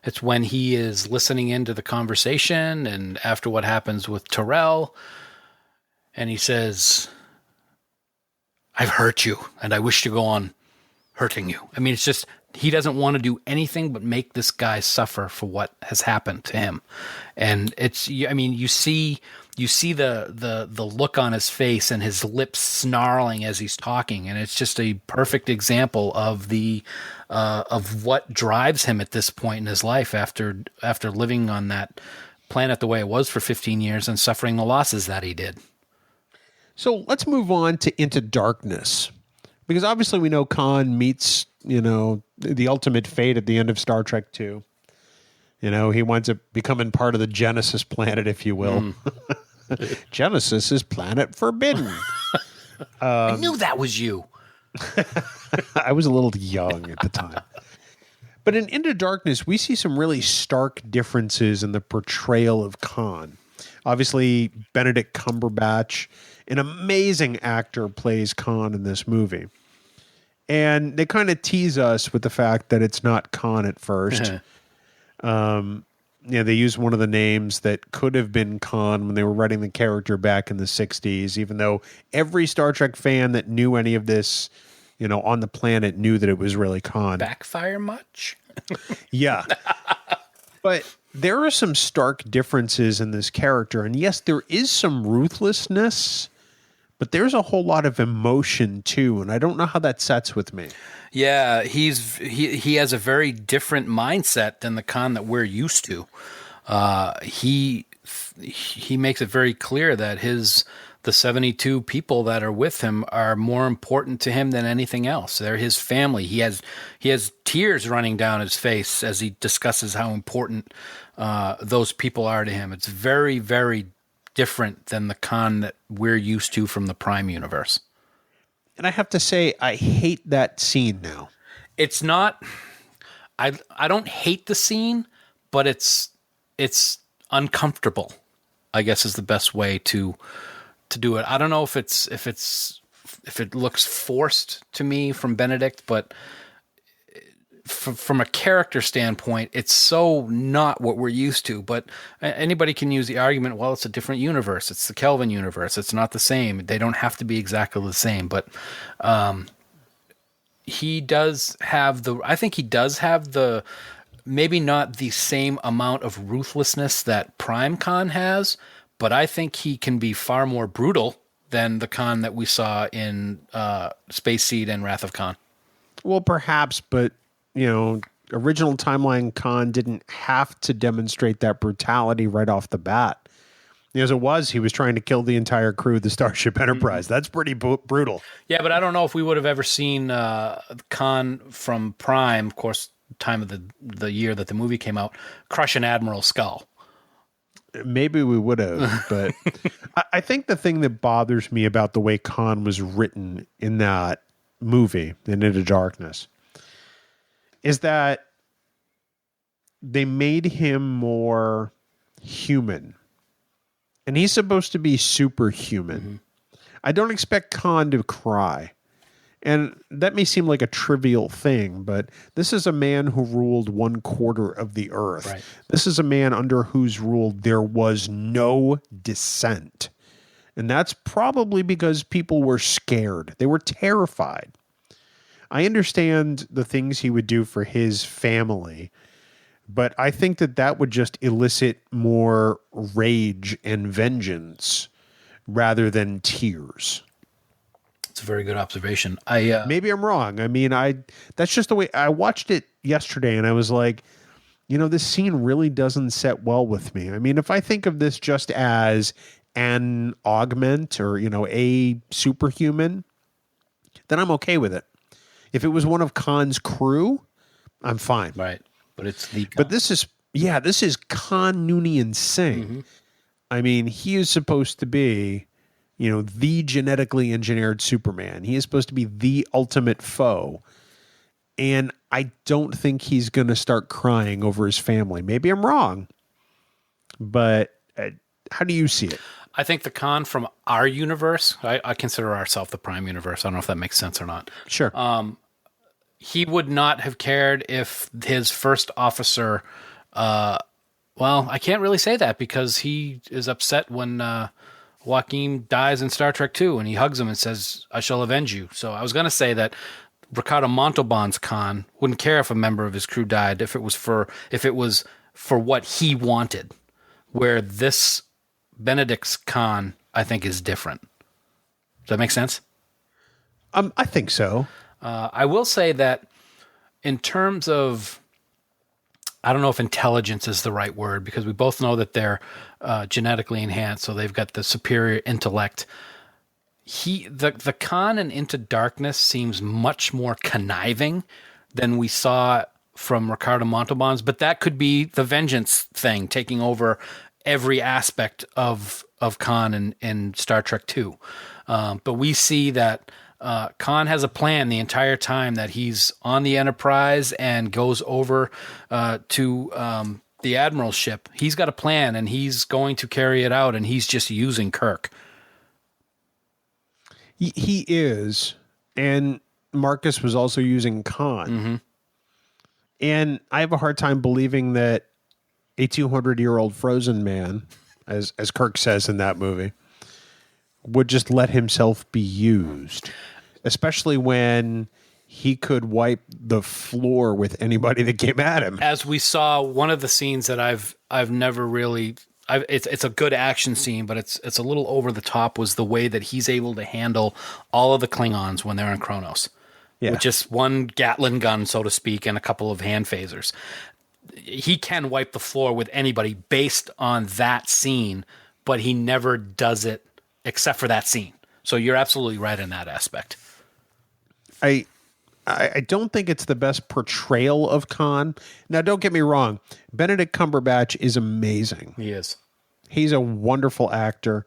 It's when he is listening into the conversation and after what happens with Terrell, and he says, I've hurt you and I wish to go on hurting you. I mean, it's just, he doesn't want to do anything but make this guy suffer for what has happened to him. And it's, I mean, you see the look on his face and his lips snarling as he's talking. And it's just a perfect example of of what drives him at this point in his life after living on that planet the way it was for 15 years and suffering the losses that he did. So let's move on to Into Darkness, because obviously we know Khan meets, the ultimate fate at the end of Star Trek II. He winds up becoming part of the Genesis planet, if you will. Genesis is planet forbidden. I knew that was you. I was a little young at the time. But in Into Darkness, we see some really stark differences in the portrayal of Khan. Obviously, Benedict Cumberbatch, an amazing actor, plays Khan in this movie. And they kind of tease us with the fact that it's not Khan at first. They use one of the names that could have been Khan when they were writing the character back in the 60s, even though every Star Trek fan that knew any of this, on the planet knew that it was really Khan. Backfire much? Yeah. But there are some stark differences in this character. And yes, there is some ruthlessness, but there's a whole lot of emotion too. And I don't know how that sets with me. Yeah, he has a very different mindset than the Khan that we're used to. He makes it very clear that the 72 people that are with him are more important to him than anything else. They're his family. He has tears running down his face as he discusses how important those people are to him. It's very, very different than the Khan that we're used to from the Prime universe. And I have to say, I hate that scene now. It's not, I don't hate the scene, but it's uncomfortable, I guess is the best way to do it. I don't know if it looks forced to me from Benedict, but from a character standpoint, it's so not what we're used to. But anybody can use the argument, well, it's a different universe. It's the Kelvin universe. It's not the same. They don't have to be exactly the same. But he does have the maybe not the same amount of ruthlessness that Prime Khan has, but I think he can be far more brutal than the Khan that we saw in Space Seed and Wrath of Khan. Well, perhaps, but original timeline Khan didn't have to demonstrate that brutality right off the bat. As it was, he was trying to kill the entire crew of the Starship Enterprise. That's pretty brutal. Yeah, but I don't know if we would have ever seen Khan from Prime, of course, time of the year that the movie came out, crush an Admiral's skull. Maybe we would have, but I think the thing that bothers me about the way Khan was written in that movie, in Into Darkness, is that they made him more human. And he's supposed to be superhuman. Mm-hmm. I don't expect Khan to cry. And that may seem like a trivial thing, but this is a man who ruled 1/4 of the earth. Right. This is a man under whose rule there was no dissent. And that's probably because people were scared. They were terrified. I understand the things he would do for his family, but I think that would just elicit more rage and vengeance rather than tears. It's a very good observation. Maybe I'm wrong. I mean, that's just the way I watched it yesterday, and I was like, this scene really doesn't set well with me. I mean, if I think of this just as an augment or, a superhuman, then I'm okay with it. If it was one of Khan's crew, I'm fine. Right. But it's the Khan. But this is Khan Noonien Singh. Mm-hmm. I mean, he is supposed to be, the genetically engineered Superman. He is supposed to be the ultimate foe. And I don't think he's going to start crying over his family. Maybe I'm wrong. But how do you see it? I think the Khan from our universe, I consider ourselves the Prime universe. I don't know if that makes sense or not. Sure. He would not have cared if his first officer, well, I can't really say that because he is upset when Joaquin dies in Star Trek II and he hugs him and says, "I shall avenge you." So I was going to say that Ricardo Montalban's Khan wouldn't care if a member of his crew died if it was for what he wanted. Where this Benedict's Khan, I think, is different. Does that make sense? I think so. I will say that in terms of, I don't know if intelligence is the right word, because we both know that they're genetically enhanced, so they've got the superior intellect. The Khan in Into Darkness seems much more conniving than we saw from Ricardo Montalban's, but that could be the vengeance thing taking over every aspect of Khan in Star Trek II. But we see that Khan has a plan the entire time that he's on the Enterprise and goes over to the Admiral's ship. He's got a plan, and he's going to carry it out, and he's just using Kirk. He is, and Marcus was also using Khan. Mm-hmm. And I have a hard time believing that a 200-year-old frozen man, as Kirk says in that movie, would just let himself be used, especially when he could wipe the floor with anybody that came at him. As we saw, one of the scenes that I've never really... It's a good action scene, but it's a little over the top, was the way that he's able to handle all of the Klingons when they're in Kronos. Yeah. With just one Gatling gun, so to speak, and a couple of hand phasers. He can wipe the floor with anybody based on that scene, but he never does it except for that scene. So you're absolutely right in that aspect. I don't think it's the best portrayal of Khan. Now, don't get me wrong. Benedict Cumberbatch is amazing. He is. He's a wonderful actor,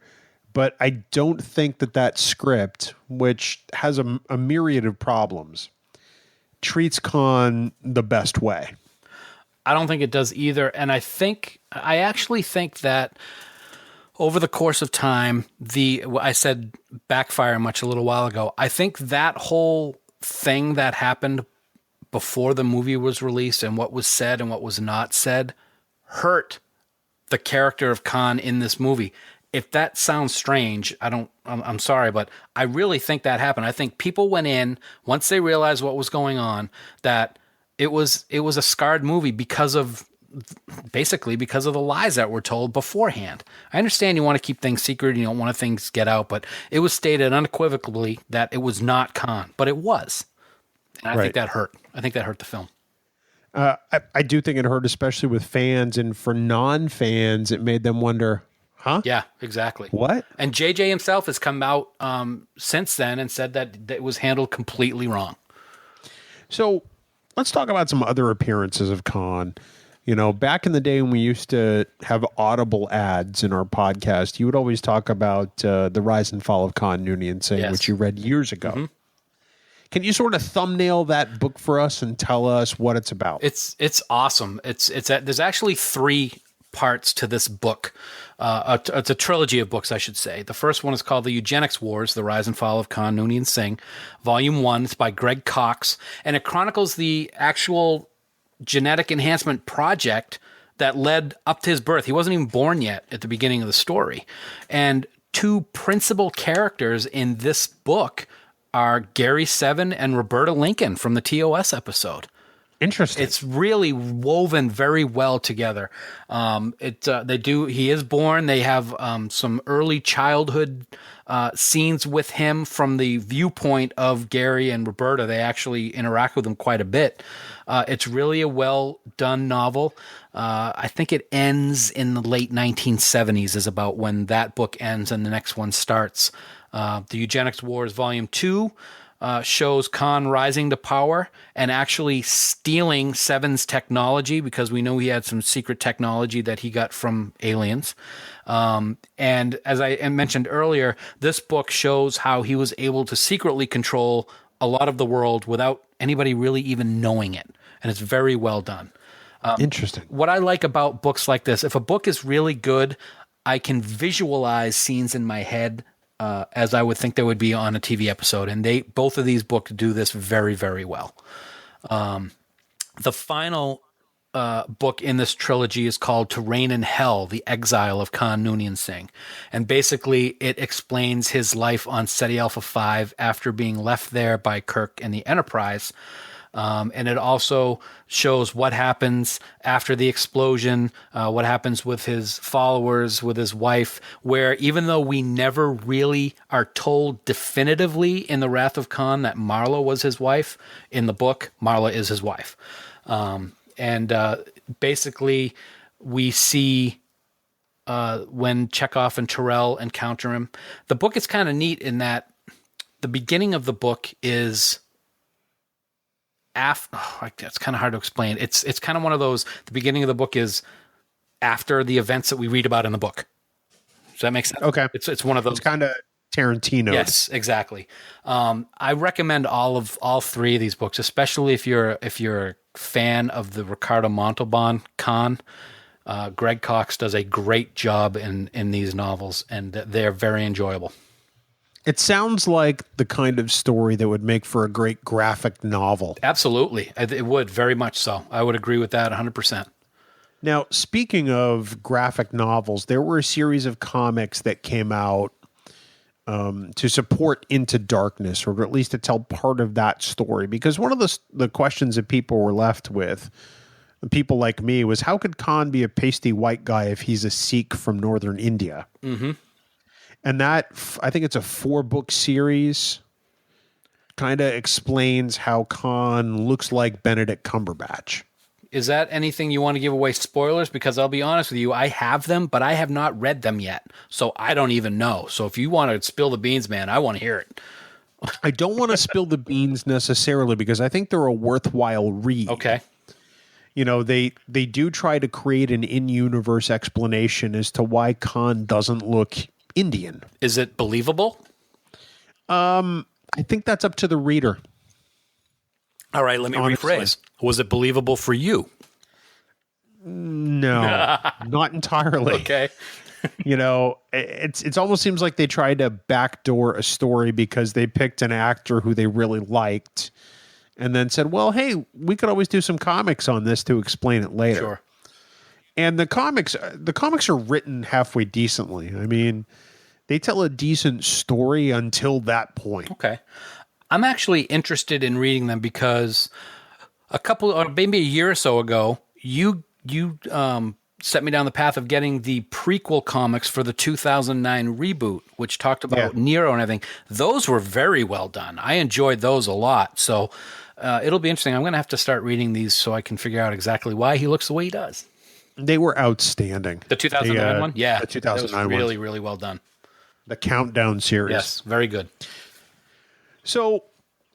but I don't think that script, which has a myriad of problems, treats Khan the best way. I don't think it does either. And I actually think that over the course of time, I said backfire much a little while ago. I think that whole thing that happened before the movie was released and what was said and what was not said hurt the character of Khan in this movie. If that sounds strange, I'm sorry, but I really think that happened. I think people went in once they realized what was going on, that it was a scarred movie because of the lies that were told beforehand. I understand you want to keep things secret, you don't want things get out, but it was stated unequivocally that it was not Khan, but it was. And I think that hurt. I think that hurt the film. I do think it hurt, especially with fans, and for non-fans, it made them wonder, huh? Yeah, exactly. What? And JJ himself has come out since then and said that it was handled completely wrong. So let's talk about some other appearances of Khan. You know, back in the day when we used to have audible ads in our podcast, you would always talk about The Rise and Fall of Khan Noonien Singh, yes, which you read years ago. Mm-hmm. Can you sort of thumbnail that book for us and tell us what it's about? It's awesome. There's actually 3 parts to this book. It's a trilogy of books, I should say. The first one is called The Eugenics Wars, The Rise and Fall of Khan Noonien Singh, Volume 1. It's by Greg Cox, and it chronicles the actual genetic enhancement project that led up to his birth. He wasn't even born yet at the beginning of the story. And 2 principal characters in this book are Gary Seven and Roberta Lincoln from the TOS episode. Interesting. It's really woven very well together. He is born. They have some early childhood scenes with him from the viewpoint of Gary and Roberta. They actually interact with him quite a bit. It's really a well done novel. I think it ends in the late 1970s is about when that book ends and the next one starts. The Eugenics Wars Volume 2 shows Khan rising to power and actually stealing Seven's technology, because we know he had some secret technology that he got from aliens. And as I mentioned earlier, this book shows how he was able to secretly control a lot of the world without anybody really even knowing it. And it's very well done. Interesting. What I like about books like this, if a book is really good, I can visualize scenes in my head as I would think they would be on a TV episode. And both of these books do this very, very well. The final book in this trilogy is called To Reign in Hell, The Exile of Khan Noonien Singh. And basically it explains his life on Ceti Alpha 5 after being left there by Kirk and the Enterprise. And it also shows what happens after the explosion, what happens with his followers, with his wife, where even though we never really are told definitively in The Wrath of Khan that Marla was his wife, in the book, Marla is his wife. And basically, we see when Chekov and Tyrell encounter him. The book is kind of neat in that the beginning of the book is it's kind of hard to explain. It's kind of one of those. The beginning of the book is after the events that we read about in the book. Does that make sense? Okay, it's one of those. It's kind of Tarantino. Yes, exactly. I recommend all three of these books, especially if you're a fan of the Ricardo Montalban Khan. Greg Cox does a great job in these novels, and they're very enjoyable. It sounds like the kind of story that would make for a great graphic novel. Absolutely. It would, very much so. I would agree with that 100%. Now, speaking of graphic novels, there were a series of comics that came out to support Into Darkness, or at least to tell part of that story. Because one of the questions that people were left with, people like me, was how could Khan be a pasty white guy if he's a Sikh from northern India? Mm-hmm. And that, I think it's a 4-book series, kind of explains how Khan looks like Benedict Cumberbatch. Is that anything you want to give away spoilers? Because I'll be honest with you, I have them, but I have not read them yet. So I don't even know. So if you want to spill the beans, man, I want to hear it. I don't want to spill the beans necessarily because I think they're a worthwhile read. Okay. You know, they do try to create an in-universe explanation as to why Khan doesn't look Indian. Is it believable? I think that's up to the reader. All right, let me rephrase. Was it believable for you? No, not entirely. Okay. You know, it almost seems like they tried to backdoor a story because they picked an actor who they really liked and then said, well, hey, we could always do some comics on this to explain it later. Sure. And the comics are written halfway decently. I mean, they tell a decent story until that point. Okay. I'm actually interested in reading them because maybe a year or so ago, you set me down the path of getting the prequel comics for the 2009 reboot, which talked about Nero and everything. Those were very well done. I enjoyed those a lot. So it'll be interesting. I'm going to have to start reading these so I can figure out exactly why he looks the way he does. They were outstanding. The 2009 one? Yeah. The 2009 one. Really, really well done. The Countdown series. Yes, very good. So,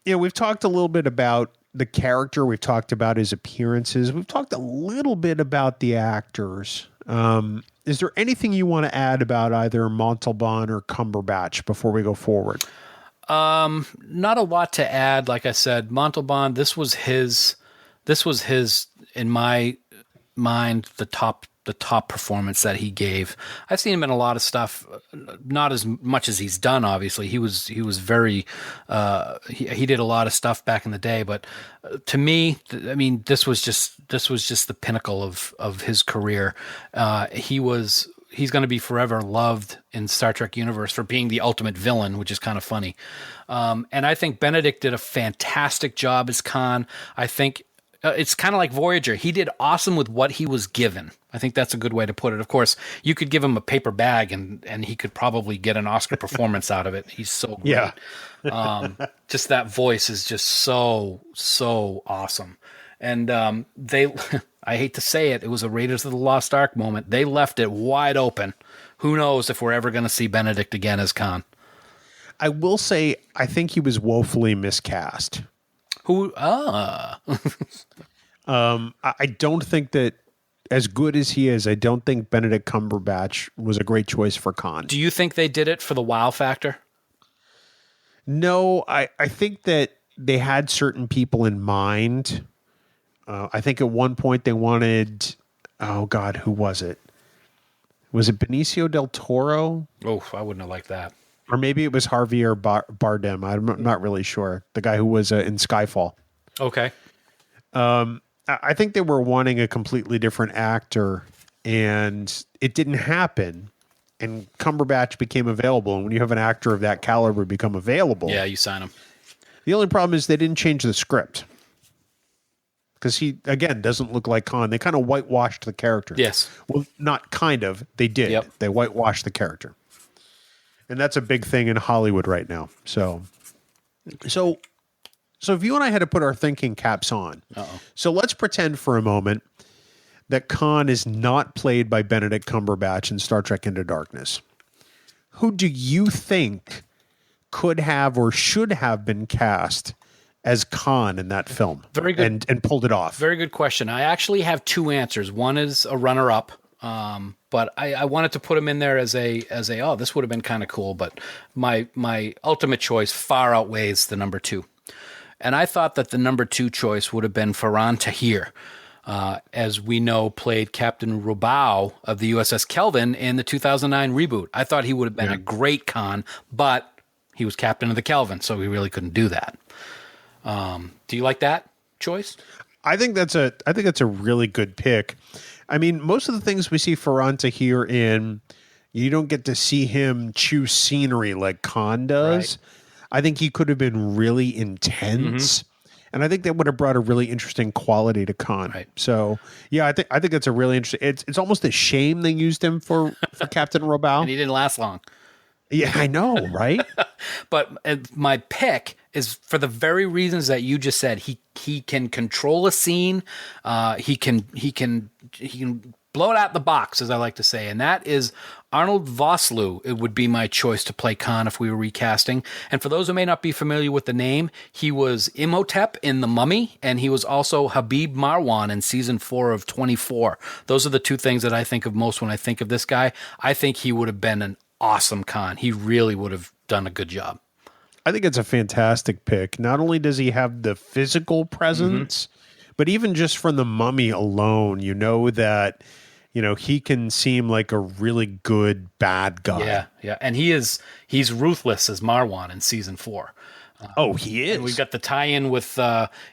we've talked a little bit about the character. We've talked about his appearances. We've talked a little bit about the actors. Is there anything you want to add about either Montalban or Cumberbatch before we go forward? Not a lot to add. Like I said, Montalban, this was his, in my mind, the top performance that he gave. I've seen him in a lot of stuff, not as much as he's done. Obviously, he was very he did a lot of stuff back in the day. But to me, I mean, this was just the pinnacle of his career. He's going to be forever loved in Star Trek universe for being the ultimate villain, which is kind of funny. And I think Benedict did a fantastic job as Khan. I think. It's kind of like Voyager. He did awesome with what he was given. I think that's a good way to put it. Of course, you could give him a paper bag and he could probably get an Oscar performance out of it. He's so great. Yeah. Just that voice is just so awesome. And I hate to say it, it was a Raiders of the Lost Ark moment. They left it wide open. Who knows if we're ever going to see Benedict again as Khan. I will say, I think he was woefully miscast. I don't think that, as good as he is, I don't think Benedict Cumberbatch was a great choice for Khan. Do you think they did it for the wow factor? No, I think that they had certain people in mind. I think at one point they wanted, oh God, who was it? Was it Benicio del Toro? Oh, I wouldn't have liked that. Or maybe it was Javier Bardem. I'm not really sure. The guy who was in Skyfall. Okay. I I think they were wanting a completely different actor, and it didn't happen. And Cumberbatch became available. And when you have an actor of that caliber become available, Yeah, you sign him. the only problem is they didn't change the script. Because he, again, doesn't look like Khan. They kind of whitewashed the character. Yes. Well, not kind of. They did. Yep. They whitewashed the character. And that's a big thing in Hollywood right now. So if you and I had to put our thinking caps on. So let's pretend for a moment that Khan is not played by Benedict Cumberbatch in Star Trek Into Darkness. Who do you think could have or should have been cast as Khan in that film? Very good. And pulled it off? Very good question. I actually have two answers. One is a runner-up, but I wanted to put him in there as a oh, this would have been kind of cool, but my ultimate choice far outweighs the number two. And I thought that the number two choice would have been Ferran Tahir, as we know, played Captain Robau of the USS Kelvin in the 2009 reboot. I thought he would have been a great Khan, but he was captain of the Kelvin, so he really couldn't do that. Do you like that choice? I think that's a really good pick. I mean, most of the things we see Ferran Tahir in, you don't get to see him chew scenery like Khan does. Right. I think he could have been really intense. And I think that would have brought a really interesting quality to Khan. Right. So, yeah, I think that's a really interesting. It's almost a shame they used him for Captain Robau. And he didn't last long. Yeah, I know, right? But my pick is for the very reasons that you just said. He can control a scene. He can blow it out the box, as I like to say, and that is Arnold Vosloo. It would be my choice to play Khan if we were recasting. And for those who may not be familiar with the name, he was Imhotep in The Mummy, and he was also Habib Marwan in season 4 of 24. Those are the two things that I think of most when I think of this guy. I think he would have been an awesome Khan. He really would have done a good job. I think it's a fantastic pick. Not only does he have the physical presence, but even just from The Mummy alone, you know that, he can seem like a really good bad guy. Yeah. And he's ruthless as Marwan in season 4. He is. And we've got the tie-in with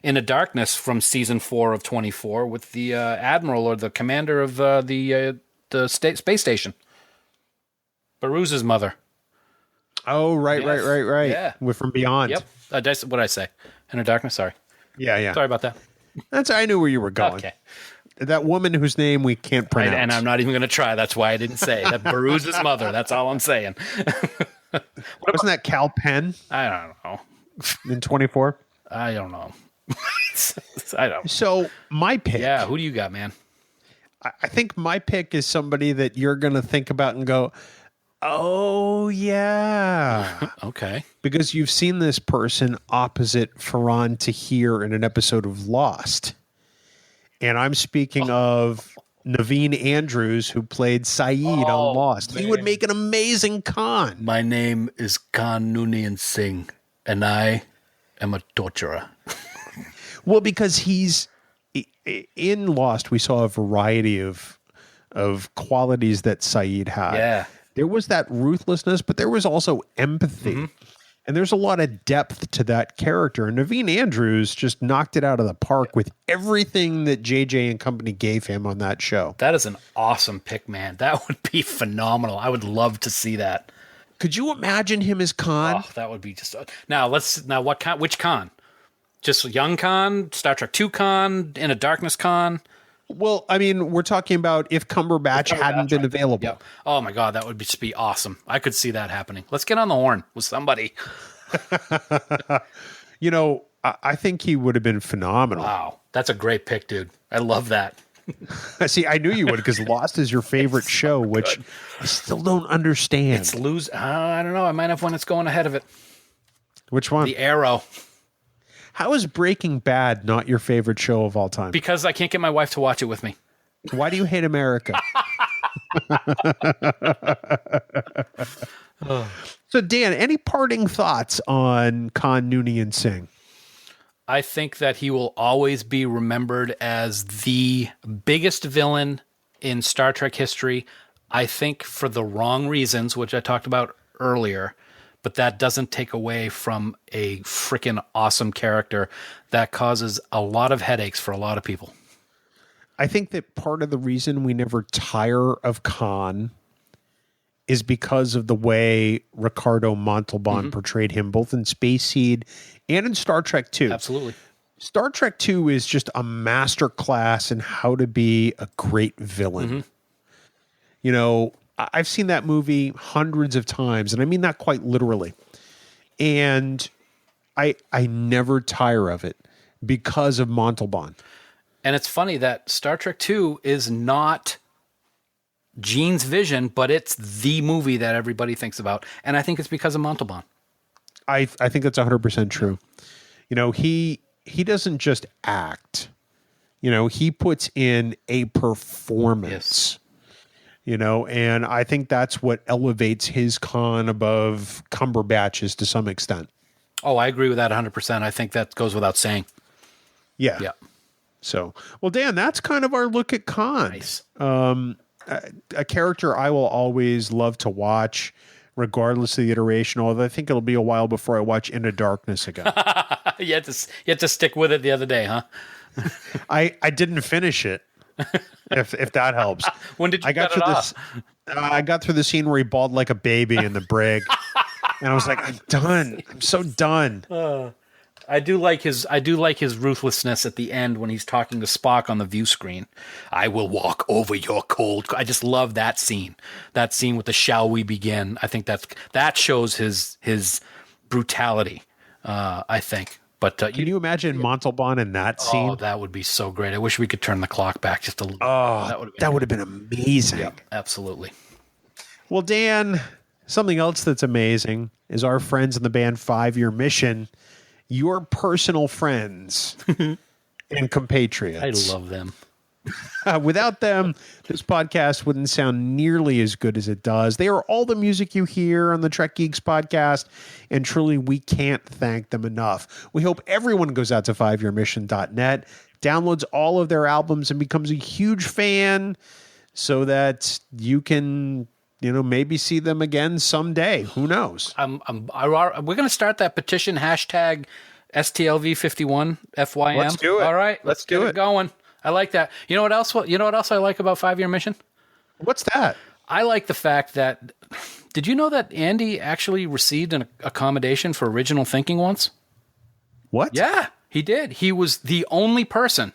In a Darkness from season 4 of 24 with the admiral or the commander of the space station. Baruz's mother. Oh, right. Yeah. We're from Beyond. Yep. What did I say? In a Darkness? Sorry. Yeah. Sorry about that. I knew where you were going. Okay. That woman whose name we can't pronounce. And I'm not even going to try. That's why I didn't say that. Baruz's mother. That's all I'm saying. Wasn't that Cal Penn I don't know. in 24? I don't know. I don't. So my pick. Yeah. Who do you got, man? I think my pick is somebody that you're going to think about and go, oh, yeah. Okay. Because you've seen this person opposite Ferran Tahir in an episode of Lost. And I'm speaking of Naveen Andrews, who played Saeed on Lost. Man. He would make an amazing Khan. My name is Khan Noonien Singh, and I am a torturer. Well, because he's in Lost, we saw a variety of qualities that Saeed had. Yeah. There was that ruthlessness, but there was also empathy. And there's a lot of depth to that character. And Naveen Andrews just knocked it out of the park with everything that JJ and company gave him on that show. That is an awesome pick, man. That would be phenomenal. I would love to see that. Could you imagine him as Khan? Oh, that would be just... Now, what Khan? Which Khan? Just young Khan? Star Trek 2 Khan? In a Darkness Khan? Well, I mean, we're talking about if Cumberbatch hadn't been available. Yep. Oh my God, that would just be awesome. I could see that happening. Let's get on the horn with somebody. I think he would have been phenomenal. Wow. That's a great pick, dude. I love that. See, I knew you would because Lost is your favorite show, which I still don't understand. It's I don't know. I might have one that's going ahead of it. Which one? The Arrow. How is Breaking Bad not your favorite show of all time? Because I can't get my wife to watch it with me. Why do you hate America? So, Dan, any parting thoughts on Khan Noonien Singh? I think that he will always be remembered as the biggest villain in Star Trek history. I think for the wrong reasons, which I talked about earlier, but that doesn't take away from a freaking awesome character that causes a lot of headaches for a lot of people. I think that part of the reason we never tire of Khan is because of the way Ricardo Montalban portrayed him, both in Space Seed and in Star Trek 2. Absolutely. Star Trek 2 is just a master class in how to be a great villain. You know, I've seen that movie hundreds of times, and I mean that quite literally. And I never tire of it because of Montalban. And it's funny that Star Trek 2 is not Gene's vision, but it's the movie that everybody thinks about. And I think it's because of Montalban. I think that's 100% true. You know, he doesn't just act. You know, he puts in a performance. Yes. You know, and I think that's what elevates his Khan above Cumberbatch's to some extent. Oh, I agree with that 100%. I think that goes without saying. Yeah. Yeah. So, well, Dan, that's kind of our look at Khan. Nice. A character I will always love to watch, regardless of the iteration, although I think it'll be a while before I watch Into Darkness again. You had to stick with it the other day, huh? I didn't finish it, if that helps. When did you cut it off? I got through the scene where he bawled like a baby in the brig. And I was like, I'm done. I'm so done. I do like his ruthlessness at the end when he's talking to Spock on the view screen. I will walk over your cold. I just love that scene. That scene with the "Shall we begin?" I think that shows his brutality. I think. But can you imagine Montalban in that scene? Oh, that would be so great. I wish we could turn the clock back just a little. Oh, that would have been amazing. Yep, absolutely. Well, Dan, something else that's amazing is our friends in the band 5 Year Mission, your personal friends and compatriots. I love them. Without them, this podcast wouldn't sound nearly as good as it does. They are all the music you hear on the Trek Geeks podcast, and truly, we can't thank them enough. We hope everyone goes out to 5yearmission.net, downloads all of their albums, and becomes a huge fan so that you can, you know, maybe see them again someday. Who knows? We're going to start that petition, hashtag STLV51 FYM. Let's do it. All right, let's get it going. I like that. You know what else I like about 5 Year Mission? What's that? I like the fact that, did you know that Andy actually received an accommodation for original thinking once? What? Yeah, he did. He was the only person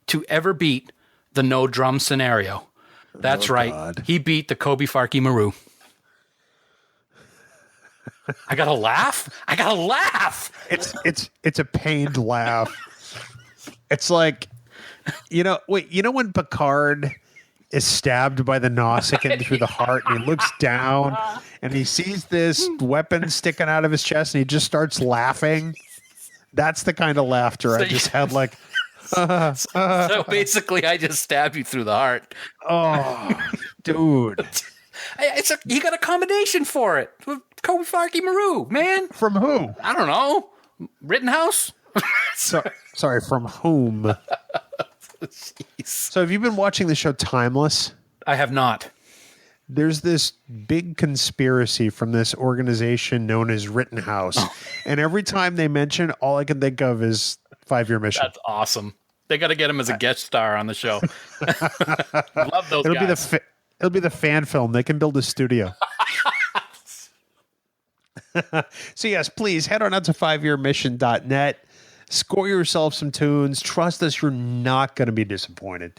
to ever beat the no drum scenario. That's right. God. He beat the Kobe Farky Maru. I gotta laugh. It's a pained laugh. It's like, you know when Picard is stabbed by the Nausicaan through the heart, and he looks down and he sees this weapon sticking out of his chest, and he just starts laughing. That's the kind of laughter I just had. Like, so basically, I just stabbed you through the heart. Oh, dude! He got accommodation for it. Kobe Farky Maru, man. From who? I don't know. Rittenhouse. Sorry, from whom? So have you been watching the show Timeless? I have not. There's this big conspiracy from this organization known as Rittenhouse. Oh. And every time they mention, all I can think of is 5 Year Mission. That's awesome. They got to get him as a guest star on the show. Love those guys. It'll be the fan film. They can build a studio. So yes, please head on out to 5yearmission.net. Score yourself some tunes. Trust us, you're not going to be disappointed.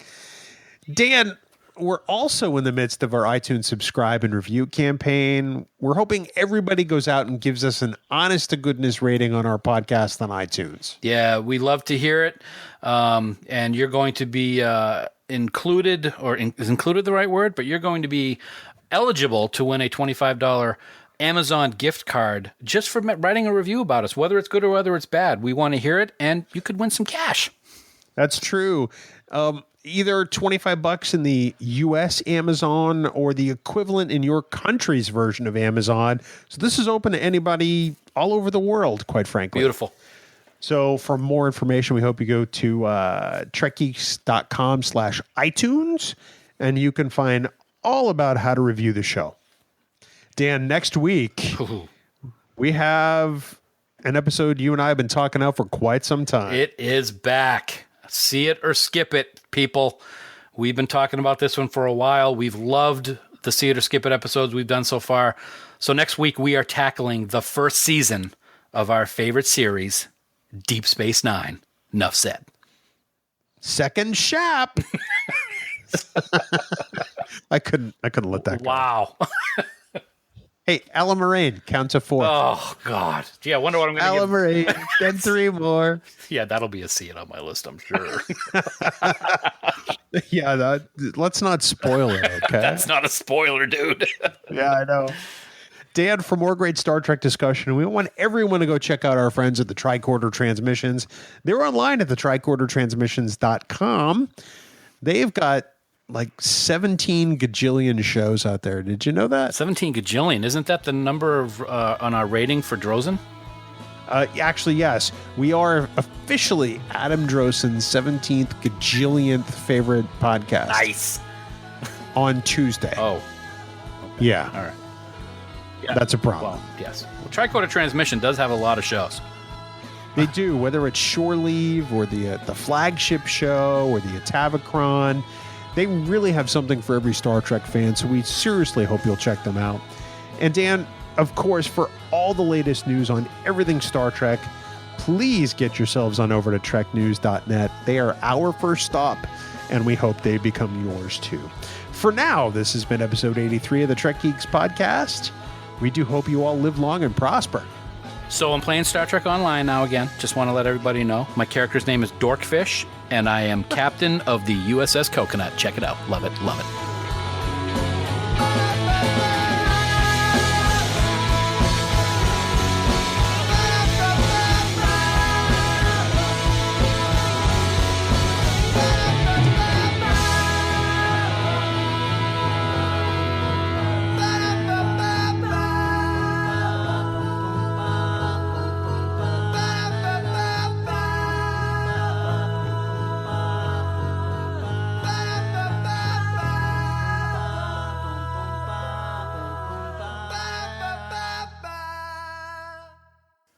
Dan, we're also in the midst of our iTunes subscribe and review campaign. We're hoping everybody goes out and gives us an honest-to-goodness rating on our podcast on iTunes. Yeah, we love to hear it. And you're going to be included, is included the right word? But you're going to be eligible to win a $25 Amazon gift card just for writing a review about us, whether it's good or whether it's bad. We want to hear it, and you could win some cash. That's true. Either $25 in the U.S. Amazon or the equivalent in your country's version of Amazon. So this is open to anybody all over the world, quite frankly. Beautiful. So for more information, we hope you go to trekgeeks.com/iTunes, and you can find all about how to review the show. Dan, next week, we have an episode you and I have been talking about for quite some time. It is back. See it or skip it, people. We've been talking about this one for a while. We've loved the See It or Skip It episodes we've done so far. So next week we are tackling the first season of our favorite series, Deep Space Nine. Enough said. Second Shap. I couldn't let that go. Wow. Hey, Ella Moraine counts to 4. Oh, God. Gee, I wonder what I'm going to Ella Moraine, then 3 more. Yeah, that'll be a See It on my list, I'm sure. Yeah, let's not spoil it, okay? That's not a spoiler, dude. Yeah, I know. Dan, for more great Star Trek discussion, we want everyone to go check out our friends at the Tricorder Transmissions. They're online at the tricordertransmissions.com. They've got like 17 gajillion shows out there. Did you know that? 17 gajillion. Isn't that the number of on our rating for Drozen? Actually, yes. We are officially Adam Drosen's 17th gajillionth favorite podcast. Nice. On Tuesday. Oh. Okay. Yeah. All right. Yeah. That's a problem. Well, yes. Well, Tricorder Transmission does have a lot of shows. They do, whether it's Shore Leave or the flagship show or the Atavachron. They really have something for every Star Trek fan, so we seriously hope you'll check them out. And Dan, of course, for all the latest news on everything Star Trek, please get yourselves on over to treknews.net. They are our first stop, and we hope they become yours too. For now, this has been episode 83 of the Trek Geeks Podcast. We do hope you all live long and prosper. So I'm playing Star Trek Online now again. Just want to let everybody know. My character's name is Dorkfish, and I am captain of the USS Coconut. Check it out. Love it. Love it.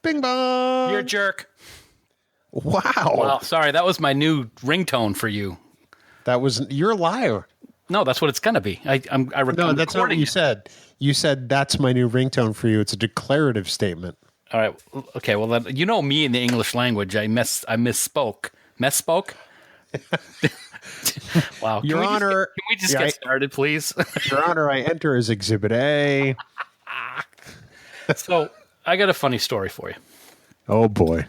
Bing bong. You're a jerk. Wow. Wow. Sorry, that was my new ringtone for you. You're a liar. No, that's what it's going to be. No, that's not what you said. You said that's my new ringtone for you. It's a declarative statement. All right. Okay. Well, then, you know me in the English language. I misspoke. Misspoke? Wow. Your Honor. Can we just get started, please? Your Honor, I enter as Exhibit A. So I got a funny story for you. Oh, boy.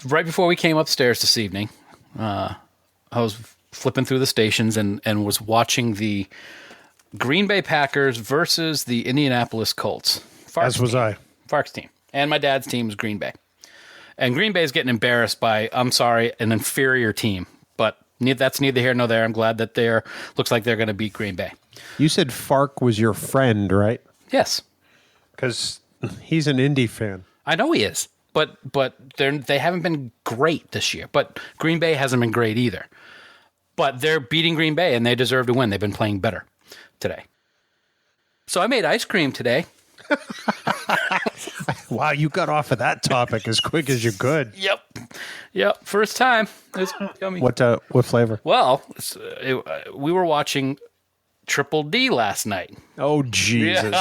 Right before we came upstairs this evening, I was flipping through the stations and was watching the Green Bay Packers versus the Indianapolis Colts. As was I. Fark's team. And my dad's team is Green Bay. And Green Bay is getting embarrassed by, I'm sorry, an inferior team. But that's neither here nor there. I'm glad that looks like they're going to beat Green Bay. You said Fark was your friend, right? Yes. Because he's an Indy fan. I know he is. But they haven't been great this year. But Green Bay hasn't been great either. But they're beating Green Bay, and they deserve to win. They've been playing better today. So I made ice cream today. Wow, you got off of that topic as quick as you could. Yep. First time. It's yummy. What flavor? Well, we were watching Triple D last night. Oh, Jesus.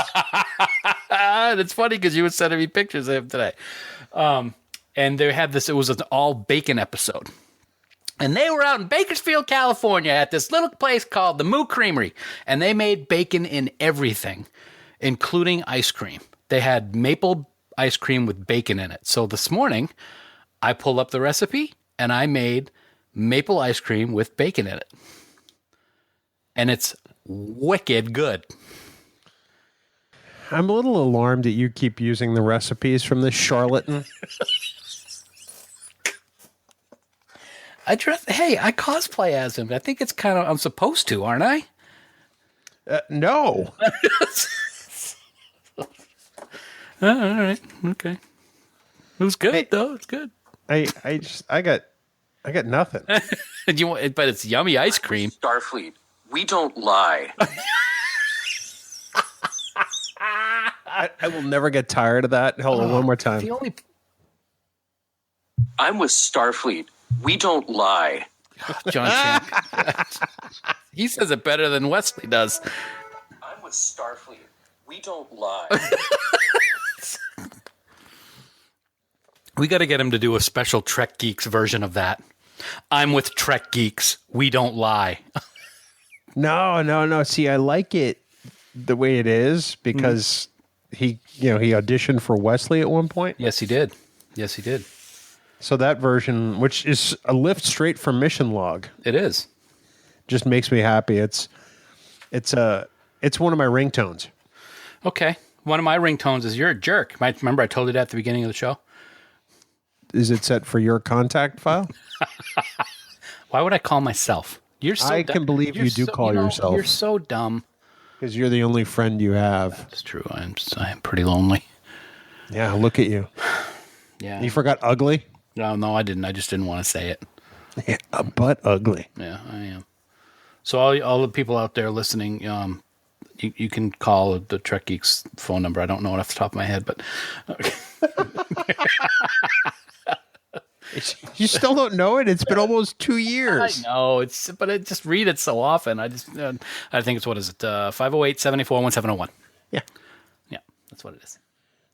Yeah. It's funny because you were sending me pictures of him today. And they had this, it was an all bacon episode. And they were out in Bakersfield, California at this little place called the Moo Creamery. And they made bacon in everything, including ice cream. They had maple ice cream with bacon in it. So this morning, I pulled up the recipe and I made maple ice cream with bacon in it. And it's wicked good. I'm a little alarmed that you keep using the recipes from this charlatan. I cosplay as him. I think it's kind of, I'm supposed to, aren't I? No. All right. Okay. It was good though. It's good. I got nothing. But it's yummy ice cream. Starfleet, we don't lie. I will never get tired of that. Hold on one more time. I'm with Starfleet. We don't lie. John Champion. He says it better than Wesley does. I'm with Starfleet. We don't lie. We got to get him to do a special Trek Geeks version of that. I'm with Trek Geeks. We don't lie. No. See, I like it the way it is because he auditioned for Wesley at one point. Yes, he did. So that version, which is a lift straight from Mission Log, It is. just makes me happy. It's one of my ringtones. Okay. One of my ringtones is "You're a jerk." Remember I told you that at the beginning of the show? Is it set for your contact file? Why would I call myself? You're so I dumb. can believe you do call yourself. You're so dumb. Because you're the only friend you have. It's true. I'm pretty lonely. Yeah, look at you. Yeah. You forgot ugly? No, I didn't. I just didn't want to say it. Yeah, but ugly. Yeah, I am. So all the people out there listening, you can call the Trek Geeks phone number. I don't know it off the top of my head, but You still don't know it? It's been almost 2 years. I know but I just read it so often. I think it's, what is it? 508-741-1701. Yeah. Yeah, that's what it is.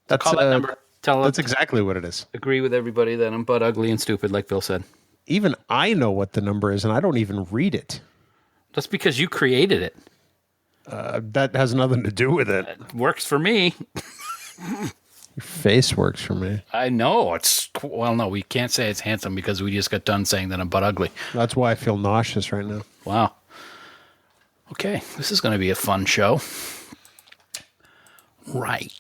That's, Call that number. That's exactly what it is. Agree with everybody that I'm butt ugly and stupid, like Bill said. Even I know what the number is, and I don't even read it. That's because you created it. That has nothing to do with it. It works for me. Your face works for me. I know. No, we can't say it's handsome because we just got done saying that I'm butt ugly. That's why I feel nauseous right now. Wow. Okay, this is going to be a fun show. Right.